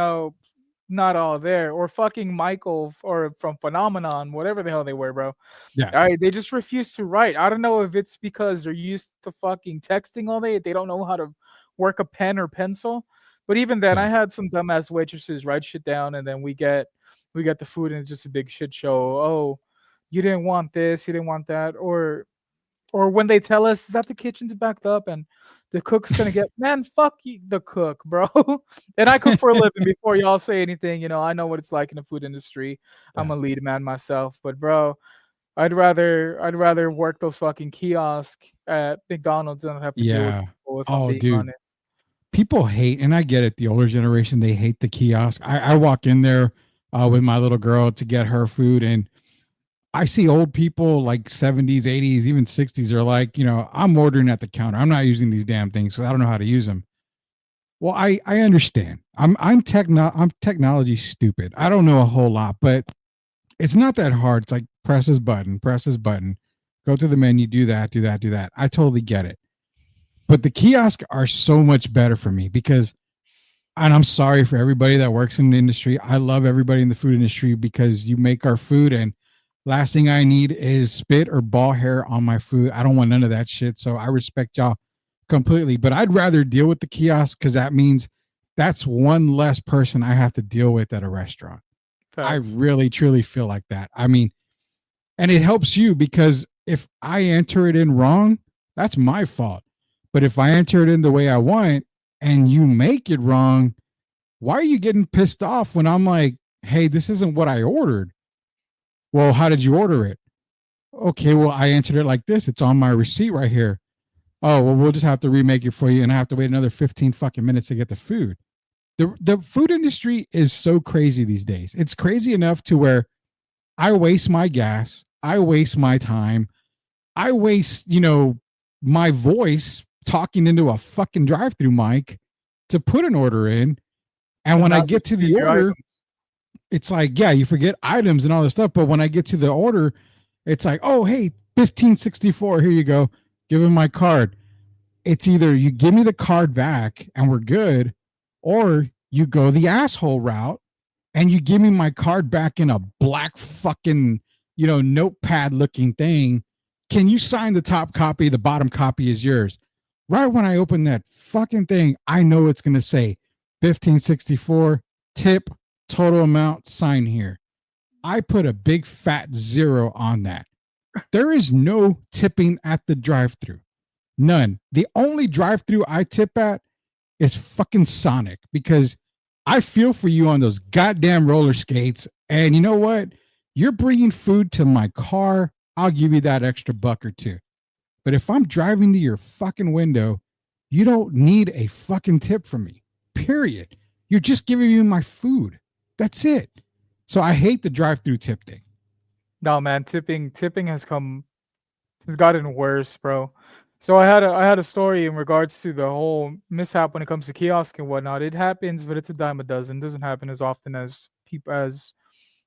not all there. Or fucking Michael or from Phenomenon, whatever the hell they were, bro. yeah, All right, they just refuse to write. I don't know if it's because they're used to fucking texting all day. They don't know how to work a pen or pencil. But even then, I yeah, had some dumbass waitresses write shit down, and then we get the food, and it's just a big shit show. Oh, you didn't want this, you didn't want that, or when they tell us that the kitchen's backed up and the cook's gonna get, man, fuck you, the cook, bro. And I cook for a living. Before y'all say anything, I know what it's like in the food industry. I'm yeah. a lead man myself, but bro, I'd rather work those fucking kiosks at McDonald's than have to deal with Yeah. people if I'm Oh, being dude. honest. People hate, and I get it. The older generation, they hate the kiosk. I walk in there with my little girl to get her food, and I see old people like 70s, 80s, even 60s are like, I'm ordering at the counter. I'm not using these damn things because I don't know how to use them. Well, I understand. I'm technology stupid. I don't know a whole lot, but it's not that hard. It's like press this button, go to the menu, do that, do that, do that. I totally get it. But the kiosks are so much better for me because, and I'm sorry for everybody that works in the industry. I love everybody in the food industry because you make our food, and last thing I need is spit or ball hair on my food. I don't want none of that shit. So I respect y'all completely, but I'd rather deal with the kiosk because that means that's one less person I have to deal with at a restaurant. I Facts. really, truly feel like that. I mean, and it helps you because if I enter it in wrong, that's my fault. But if I enter it in the way I want and you make it wrong, why are you getting pissed off when I'm like, hey, this isn't what I ordered? Well, how did you order it? Okay, well, I entered it like this. It's on my receipt right here. oh, well, we'll just have to remake it for you, and I have to wait another 15 fucking minutes to get the food. The food industry is so crazy these days. It's crazy enough to where I waste my gas, I waste my time, I waste, my voice talking into a fucking drive-through mic to put an order in. And when I get to the order, it's like, yeah, you forget items and all this stuff. But when I get to the order, it's like, oh, hey, 1564, here you go. Give him my card. It's either you give me the card back and we're good, or you go the asshole route and you give me my card back in a black fucking, notepad looking thing. Can you sign the top copy? The bottom copy is yours. Right when I open that fucking thing, I know it's going to say 1564, tip, total amount, sign here. I put a big fat 0 on that. There is no tipping at the drive-thru. None. The only drive-thru I tip at is fucking Sonic, because I feel for you on those goddamn roller skates. And you know what? You're bringing food to my car. I'll give you that extra buck or two. But if I'm driving to your fucking window, you don't need a fucking tip from me. Period. You're just giving me my food. That's it. So I hate the drive-through tip thing. No, man, tipping has gotten worse, bro. So I had a story in regards to the whole mishap when it comes to kiosk and whatnot. It happens, but it's a dime a dozen. It doesn't happen as often as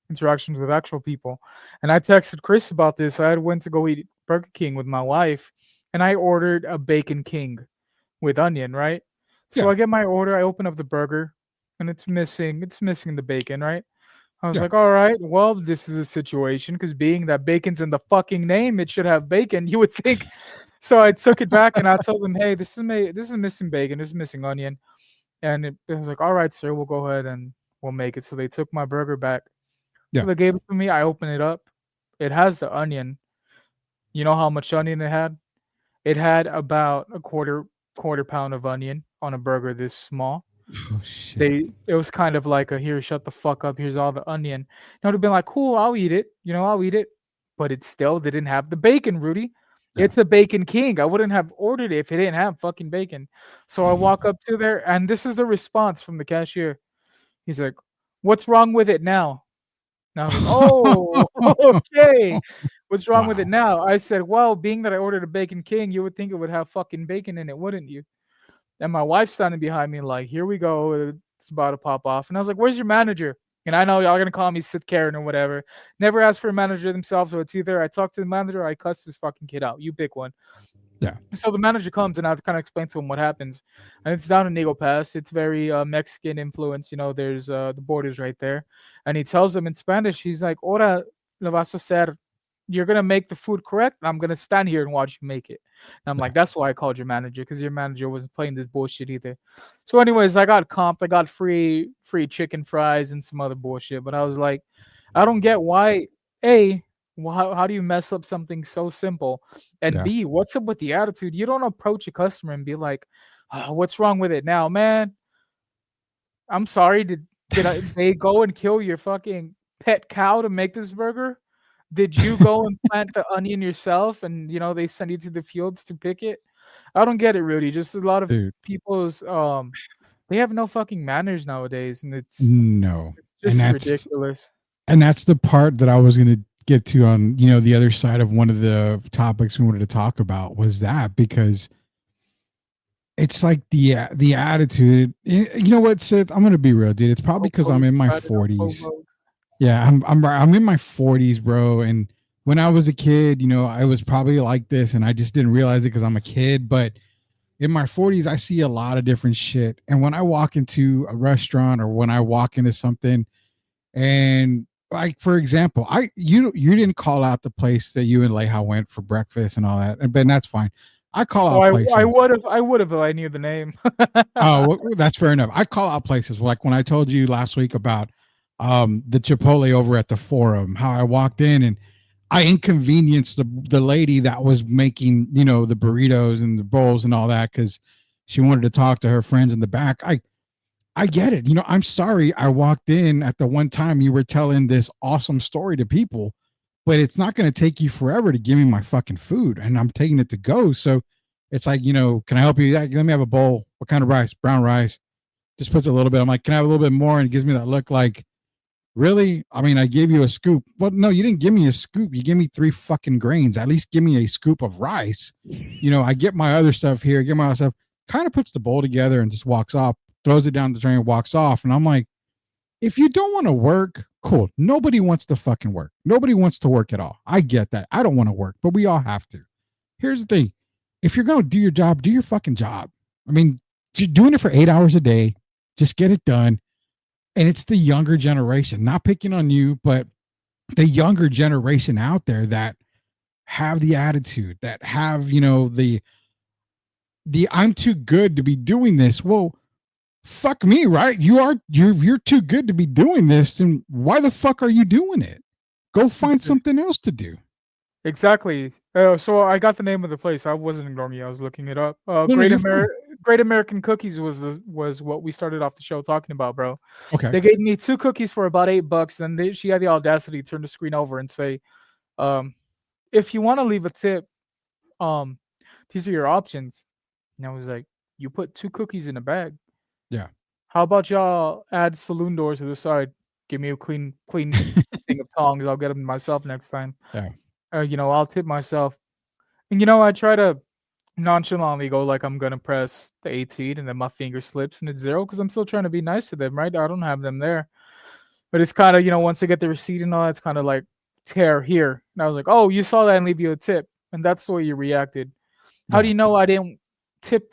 interactions with actual people. And I texted Chris about this. I went to go eat Burger King with my wife, and I ordered a Bacon King with onion, right? So Yeah. I get my order, I open up the burger, and it's missing the bacon, right? I was Yeah. like, all right, well, this is a situation, because being that bacon's in the fucking name, it should have bacon, you would think. So I took it back and I told them, hey, this is missing bacon, this is missing onion. And it was like, all right, sir, we'll go ahead and we'll make it. So they took my burger back. Yeah. So they gave it to me. I open it up. It has the onion. You know how much onion it had? It had about a quarter pound of onion on a burger this small. Oh, shit. It was kind of like a, here, shut the fuck up, here's all the onion. It would have been like, cool, I'll eat it. I'll eat it. But it still didn't have the bacon, Rudy. Yeah. It's a Bacon King. I wouldn't have ordered it if it didn't have fucking bacon. So I walk up to there, and this is the response from the cashier. He's like, what's wrong with it now? And I was like, oh, okay. What's wrong with it now? I said, well, being that I ordered a Bacon King, you would think it would have fucking bacon in it, wouldn't you? And my wife's standing behind me like, here we go. It's about to pop off. And I was like, where's your manager? And I know y'all going to call me Sith Karen or whatever. Never asked for a manager themselves. So it's either I talk to the manager or I cuss this fucking kid out. You pick one. Yeah. So the manager comes and I kind of explain to him what happens. And it's down in Eagle Pass. It's very Mexican influence. There's the borders right there. And he tells them in Spanish, he's like, ahora lo vas a hacer. You're going to make the food correct. And I'm going to stand here and watch you make it. And I'm like, that's why I called your manager, because your manager wasn't playing this bullshit either. So anyways, I got comped. I got free chicken fries and some other bullshit. But I was like, I don't get why, A, how do you mess up something so simple? And Yeah. B, what's up with the attitude? You don't approach a customer and be like, oh, what's wrong with it now, man? I'm sorry. Did they go and kill your fucking pet cow to make this burger? Did you go and plant the onion yourself and, they send you to the fields to pick it? I don't get it, really. Just a lot of people's, they have no fucking manners nowadays. And it's just ridiculous. And that's the part that I was going to get to on, the other side of one of the topics we wanted to talk about was that, because it's like the attitude. You know what, Sith? I'm going to be real, dude. It's probably because I'm in my 40s. Yeah, I'm in my 40s, bro. And when I was a kid, I was probably like this, and I just didn't realize it because I'm a kid. But in my 40s, I see a lot of different shit. And when I walk into a restaurant or when I walk into something, and like, for example, you didn't call out the place that you and Leha went for breakfast and all that, but that's fine. I call out places. I would have if I knew the name. Oh, well, that's fair enough. I call out places like when I told you last week about the Chipotle over at the Forum, how I walked in and I inconvenienced the lady that was making, the burritos and the bowls and all that, because she wanted to talk to her friends in the back. I get it. I'm sorry I walked in at the one time you were telling this awesome story to people, but it's not going to take you forever to give me my fucking food, and I'm taking it to go. So It's like, can I help you? Yeah, let me have a bowl. What kind of rice? Brown rice. Just puts a little bit. I'm like, can I have a little bit more? And it gives me that look like, really? I mean, I gave you a scoop. Well, no, you didn't give me a scoop. You gave me 3 fucking grains. At least give me a scoop of rice. I get my other stuff here, get my other stuff, kind of puts the bowl together and just walks off, throws it down the drain, walks off. And I'm like, if you don't want to work, cool. Nobody wants to fucking work. Nobody wants to work at all. I get that. I don't want to work, but we all have to. Here's the thing. If you're going to do your job, do your fucking job. I mean, you're doing it for 8 hours a day. Just get it done. And it's the younger generation, not picking on you, but the younger generation out there that have the attitude, that have, the I'm too good to be doing this. Well, fuck me, right? You're too good to be doing this. And why the fuck are you doing it? Go find something else to do. Exactly. So I got the name of the place. I wasn't ignoring you. I was looking it up. Great American Cookies was what we started off the show talking about, bro. Okay. They gave me 2 cookies for about $8. Then she had the audacity to turn the screen over and say, if you want to leave a tip, these are your options. And I was like, you put 2 cookies in a bag. Yeah. How about y'all add saloon doors to the side? Give me a clean thing of tongs. I'll get them myself next time. Yeah. I'll tip myself. And I try to nonchalantly go like I'm gonna press the 18 and then my finger slips and it's 0 because I'm still trying to be nice to them, right? I don't have them there. But it's kind of, once I get the receipt and all, it's kind of like tear here. And I was like, oh, you saw that and leave you a tip. And that's the way you reacted. How do you know I didn't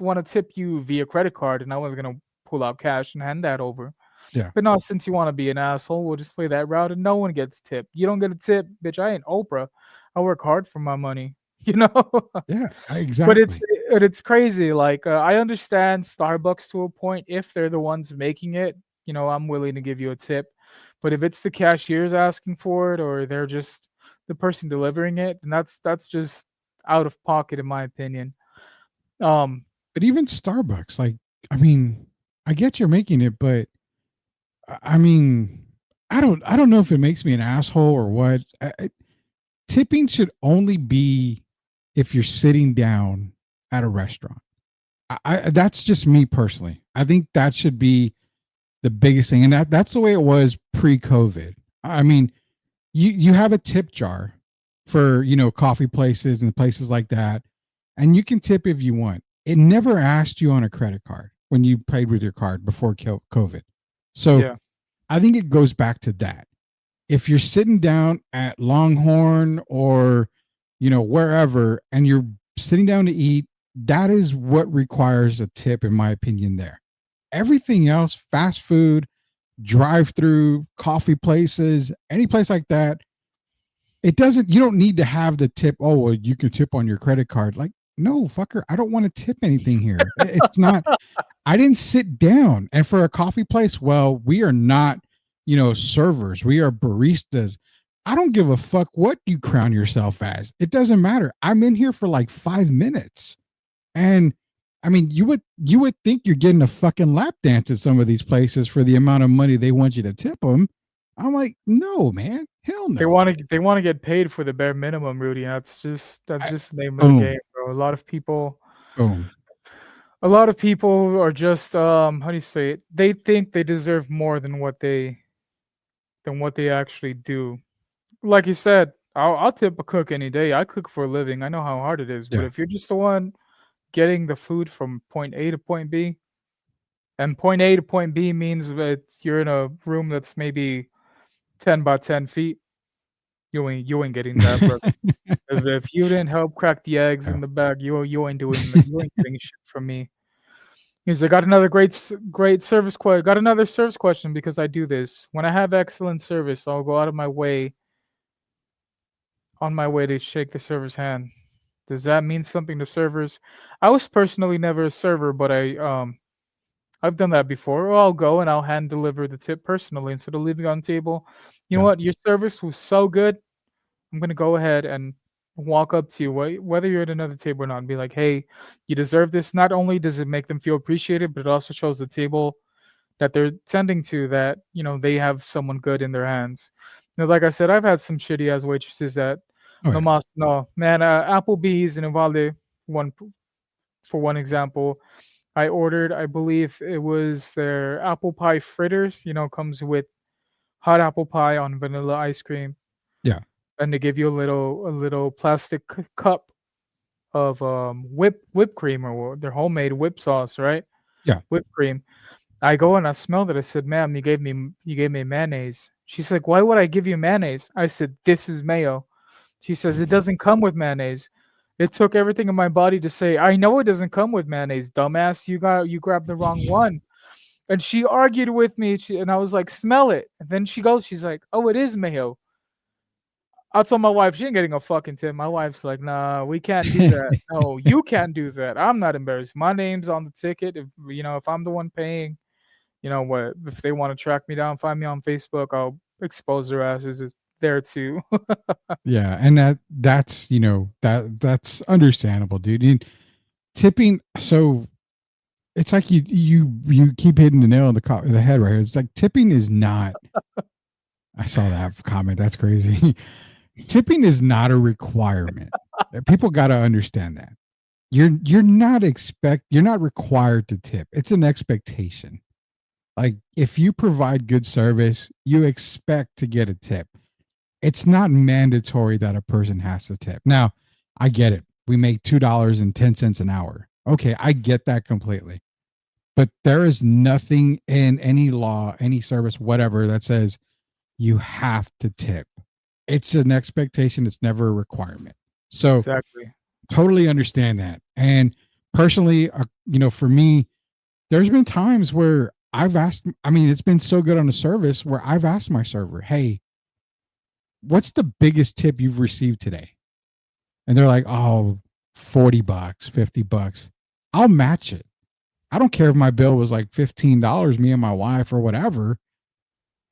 want to tip you via credit card and I was gonna pull out cash and hand that over? Yeah. But no, since you want to be an asshole, we'll just play that route and no one gets tipped. You don't get a tip, bitch. I ain't Oprah. I work hard for my money, Yeah, exactly. But it's crazy. Like I understand Starbucks to a point if they're the ones making it. I'm willing to give you a tip. But if it's the cashiers asking for it or they're just the person delivering it, then that's just out of pocket in my opinion. But even Starbucks, like, I mean, I get you're making it, but I mean, I don't know if it makes me an asshole or what. Tipping should only be if you're sitting down at a restaurant. That's just me personally. I think that should be the biggest thing, and that's the way it was pre-COVID. I mean, you have a tip jar for coffee places and places like that, and you can tip if you want. It never asked you on a credit card when you paid with your card before COVID. So yeah. I think it goes back to that. If you're sitting down at Longhorn or, wherever, and you're sitting down to eat, that is what requires a tip, in my opinion, there. Everything else, fast food, drive-through, coffee places, any place like that, you don't need to have the tip. Oh, well, you can tip on your credit card. Like, no, fucker, I don't want to tip anything here. It's not, I didn't sit down. And for a coffee place, well, we are not, servers. We are baristas. I don't give a fuck what you crown yourself as. It doesn't matter. I'm in here for like 5 minutes. And I mean, you would think you're getting a fucking lap dance at some of these places for the amount of money they want you to tip them. I'm like, no, man, hell no. They want to get paid for the bare minimum, Rudy. That's just the name of the game, bro. A lot of people are just how do you say it? They think they deserve more than what they actually do. Like you said, I'll tip a cook any day. I cook for a living. I know how hard it is. Yeah. But if you're just the one getting the food from point A to point B, and point A to point B means that you're in a room that's maybe 10 by 10 feet, you ain't getting that, bro. if you didn't help crack the eggs in the bag, you ain't getting shit from me. He's like, got another great service question. Got another service question because I do this. When I have excellent service, I'll go out of my way to shake the server's hand. Does that mean something to servers? I was personally never a server, but I've done that before. Or I'll go and I'll hand deliver the tip personally instead of leaving it on the table. You know what? Your service was so good. I'm gonna go ahead and walk up to you, whether you're at another table or not, and be like, hey, you deserve this. Not only does it make them feel appreciated, but it also shows the table that they're tending to that, they have someone good in their hands. Like I said, I've had some shitty ass waitresses that, Applebee's in Uvalde, for one example, I ordered, I believe it was their apple pie fritters. Comes with hot apple pie on vanilla ice cream, Yeah. and they give you a little plastic cup of whipped cream or their homemade whip sauce, right? Yeah. Whipped cream. I go and I smelled it. I said, "Ma'am, you gave me mayonnaise." She's like, "Why would I give you mayonnaise?" I said, "This is mayo." She says, "It doesn't come with mayonnaise." It took everything in my body to say, "I know it doesn't come with mayonnaise, dumbass. You grabbed the wrong one." And she argued with me, and I was like, "Smell it." And then she's like, "Oh, it is mayo." I told my wife she ain't getting a fucking tip. My wife's like, "Nah, we can't do that. No, you can't do that. I'm not embarrassed. My name's on the ticket. If I'm the one paying, what if they want to track me down, find me on Facebook, I'll expose their asses. It's there too." Yeah, and that's that's understandable, dude. Tipping, so it's like you keep hitting the nail on the head right here. It's like tipping is not. I saw that comment. That's crazy. Tipping is not a requirement. People got to understand that. You're not required to tip. It's an expectation. Like if you provide good service, you expect to get a tip. It's not mandatory that a person has to tip. Now, I get it. We make $2.10 an hour. Okay, I get that completely. But there is nothing in any law, any service, whatever, that says you have to tip. It's an expectation, it's never a requirement. So Exactly. totally understand that. And personally, for me, there's been times where I've asked, I mean, it's been so good on the service where I've asked my server, "Hey, what's the biggest tip you've received today?" And they're like, "Oh, $40, $50. I'll match it. I don't care if my bill was like $15, me and my wife or whatever.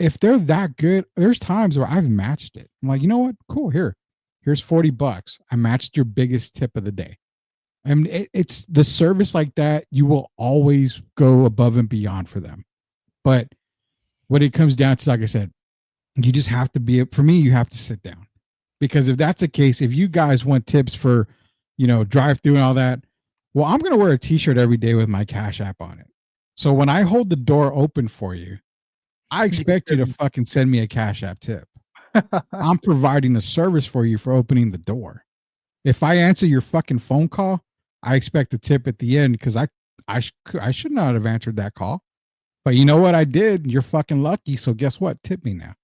If they're that good, there's times where I've matched it. I'm like, you know what? Cool. Here's $40. I matched your biggest tip of the day. I mean, it's the service like that. You will always go above and beyond for them. But what it comes down to, like I said, you just have to for me, you have to sit down. Because if that's the case, if you guys want tips for, drive through and all that, well, I'm going to wear a t-shirt every day with my Cash App on it. So when I hold the door open for you, I expect you to fucking send me a Cash App tip. I'm providing a service for you for opening the door. If I answer your fucking phone call, I expect a tip at the end because I should not have answered that call. But you know what I did? You're fucking lucky. So guess what? Tip me now.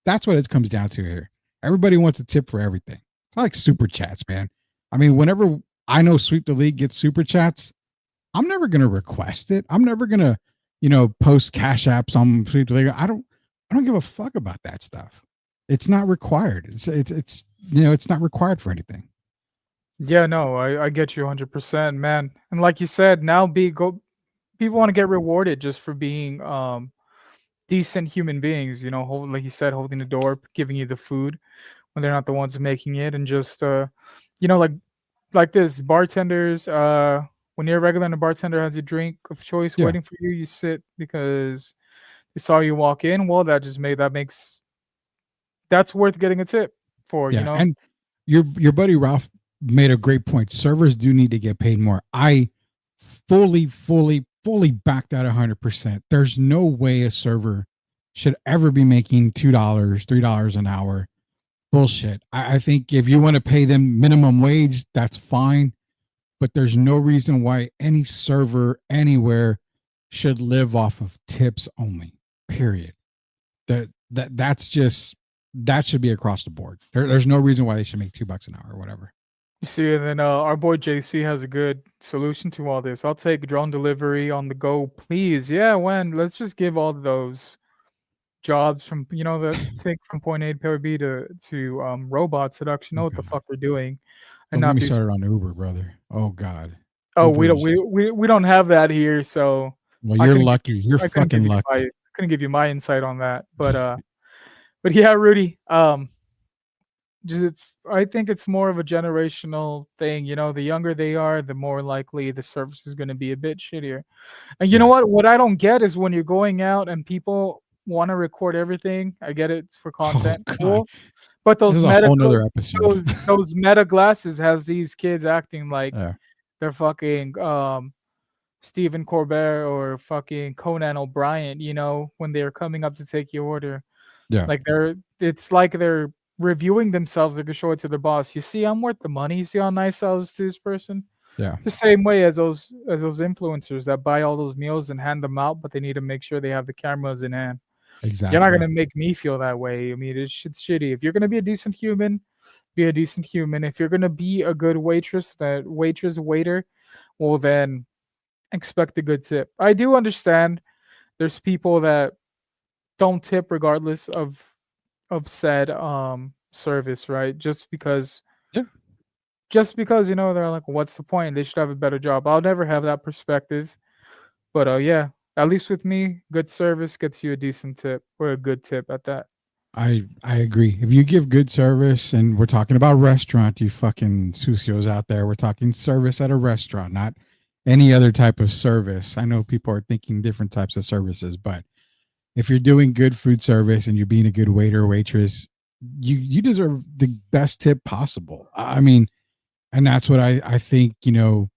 That's what it comes down to here. Everybody wants a tip for everything. It's like super chats, man. I mean, whenever I know Sweep the League gets super chats, I'm never going to request it. I'm never going to, post Cash Apps on Sweep the League. I don't give a fuck about that stuff. It's not required. It's not required for anything. Yeah, no, I get you 100%, man. And like you said, now people want to get rewarded just for being decent human beings. Like you said, holding the door, giving you the food when they're not the ones making it, and just like this bartenders. When you're a regular and a bartender has a drink of choice Yeah. waiting for you, you sit because they saw you walk in. Well, that's worth getting a tip for. Yeah. And your buddy Ralph made a great point. Servers do need to get paid more. I fully back that 100%. There's no way a server should ever be making $2, $3 an hour. Bullshit. I think if you want to pay them minimum wage, that's fine. But there's no reason why any server anywhere should live off of tips only. Period. That should be across the board. There's no reason why they should make $2 an hour or whatever. You see, and then our boy JC has a good solution to all this. I'll take drone delivery on the go, please. Yeah, let's just give all those jobs from that take from point A to point B to robots that actually know what the fuck they're doing, and Don't get not me these. started on Uber, brother. Oh God. Oh, we don't Uber's- we don't have that here, so Well, I you're couldn't give lucky. You're I couldn't give fucking you lucky. I couldn't give you my insight on that, but yeah, Rudy. I think it's more of a generational thing. The younger they are, the more likely the service is going to be a bit shittier. And you know what? What I don't get is when you're going out and people want to record everything. I get it for content, God. cool. But This is a whole nother episode. those meta glasses has these kids acting like Yeah. they're fucking Stephen Colbert or fucking Conan O'Brien, you know, when they're coming up to take your order. Yeah. Like it's like they're reviewing themselves. They can show it to their boss. You see, I'm worth the money. You see how nice I was to this person. Yeah. It's the same way as those influencers that buy all those meals and hand them out, but they need to make sure they have the cameras in hand. Exactly. You're not gonna make me feel that way. I mean, it's shitty. If you're gonna be a decent human, be a decent human. If you're gonna be a good waiter, well then expect a good tip. I do understand there's people that don't tip regardless of said service, right? Yeah. Just because, you know, they're like, what's the point? They should have a better job. I'll never have that perspective. But yeah, at least with me, good service gets you a decent tip or a good tip at that. I agree. If you give good service, and we're talking about restaurant, you fucking sucios out there, we're talking service at a restaurant, not any other type of service. I know people are thinking different types of services, but if you're doing good food service and you're being a good waiter or waitress, you deserve the best tip possible. I mean, and that's what I think, you know,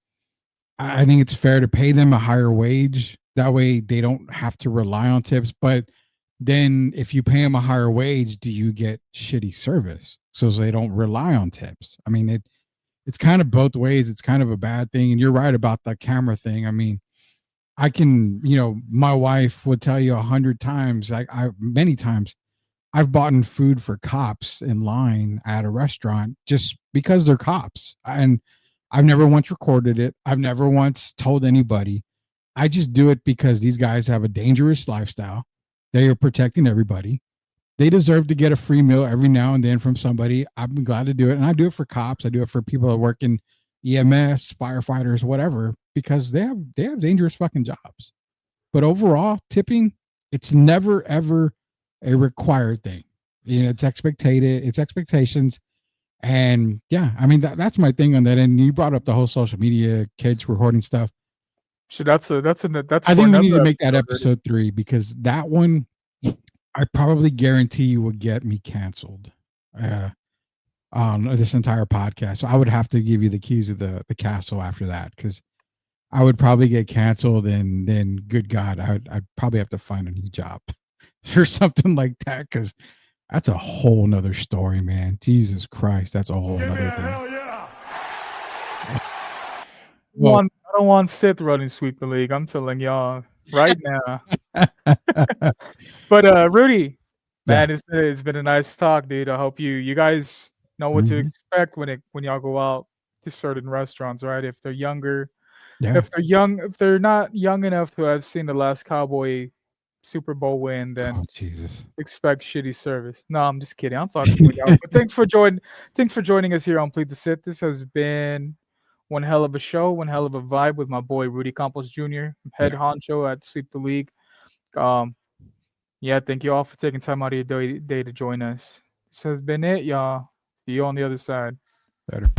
I think it's fair to pay them a higher wage. That way they don't have to rely on tips. But then if you pay them a higher wage, do you get shitty service? So they don't rely on tips. I mean, it's kind of both ways. It's kind of a bad thing. And you're right about the camera thing. I mean, I can, you know, my wife would tell you 100 times, many times, I've bought food for cops in line at a restaurant just because they're cops. And I've never once recorded it. I've never once told anybody. I just do it because these guys have a dangerous lifestyle. They are protecting everybody. They deserve to get a free meal every now and then from somebody. I've been glad to do it. And I do it for cops. I do it for people that work in EMS, firefighters, whatever, because they have dangerous fucking jobs. But overall, tipping, it's never ever a required thing. You know, it's expectations. And yeah, I mean that's my thing on that. And you brought up the whole social media, kids recording stuff. So that's I think we need to make that episode 3, because that one I probably guarantee you will get me canceled on this entire podcast. So I would have to give you the keys of the castle after that, because I would probably get canceled, and then good God, I'd probably have to find a new job or something like that, because that's a whole nother story, man. Jesus Christ, that's a whole nother thing. Hell yeah. Well, I don't want Sith running Sweep the League. I'm telling y'all right now. But Rudy, man, it's been a nice talk, dude. I hope you guys know what to expect when y'all go out to certain restaurants, right? If they're younger, if they're not young enough to have seen the last Cowboy Super Bowl win, then Jesus. expect shitty service. No, I'm just kidding. I'm fucking with y'all. But thanks for joining us here on Plead the Sith. This has been one hell of a show, one hell of a vibe with my boy Rudy Campos Jr., head honcho at Sleep the League. Yeah, thank you all for taking time out of your day to join us. This has been it, y'all. See you on the other side. Better.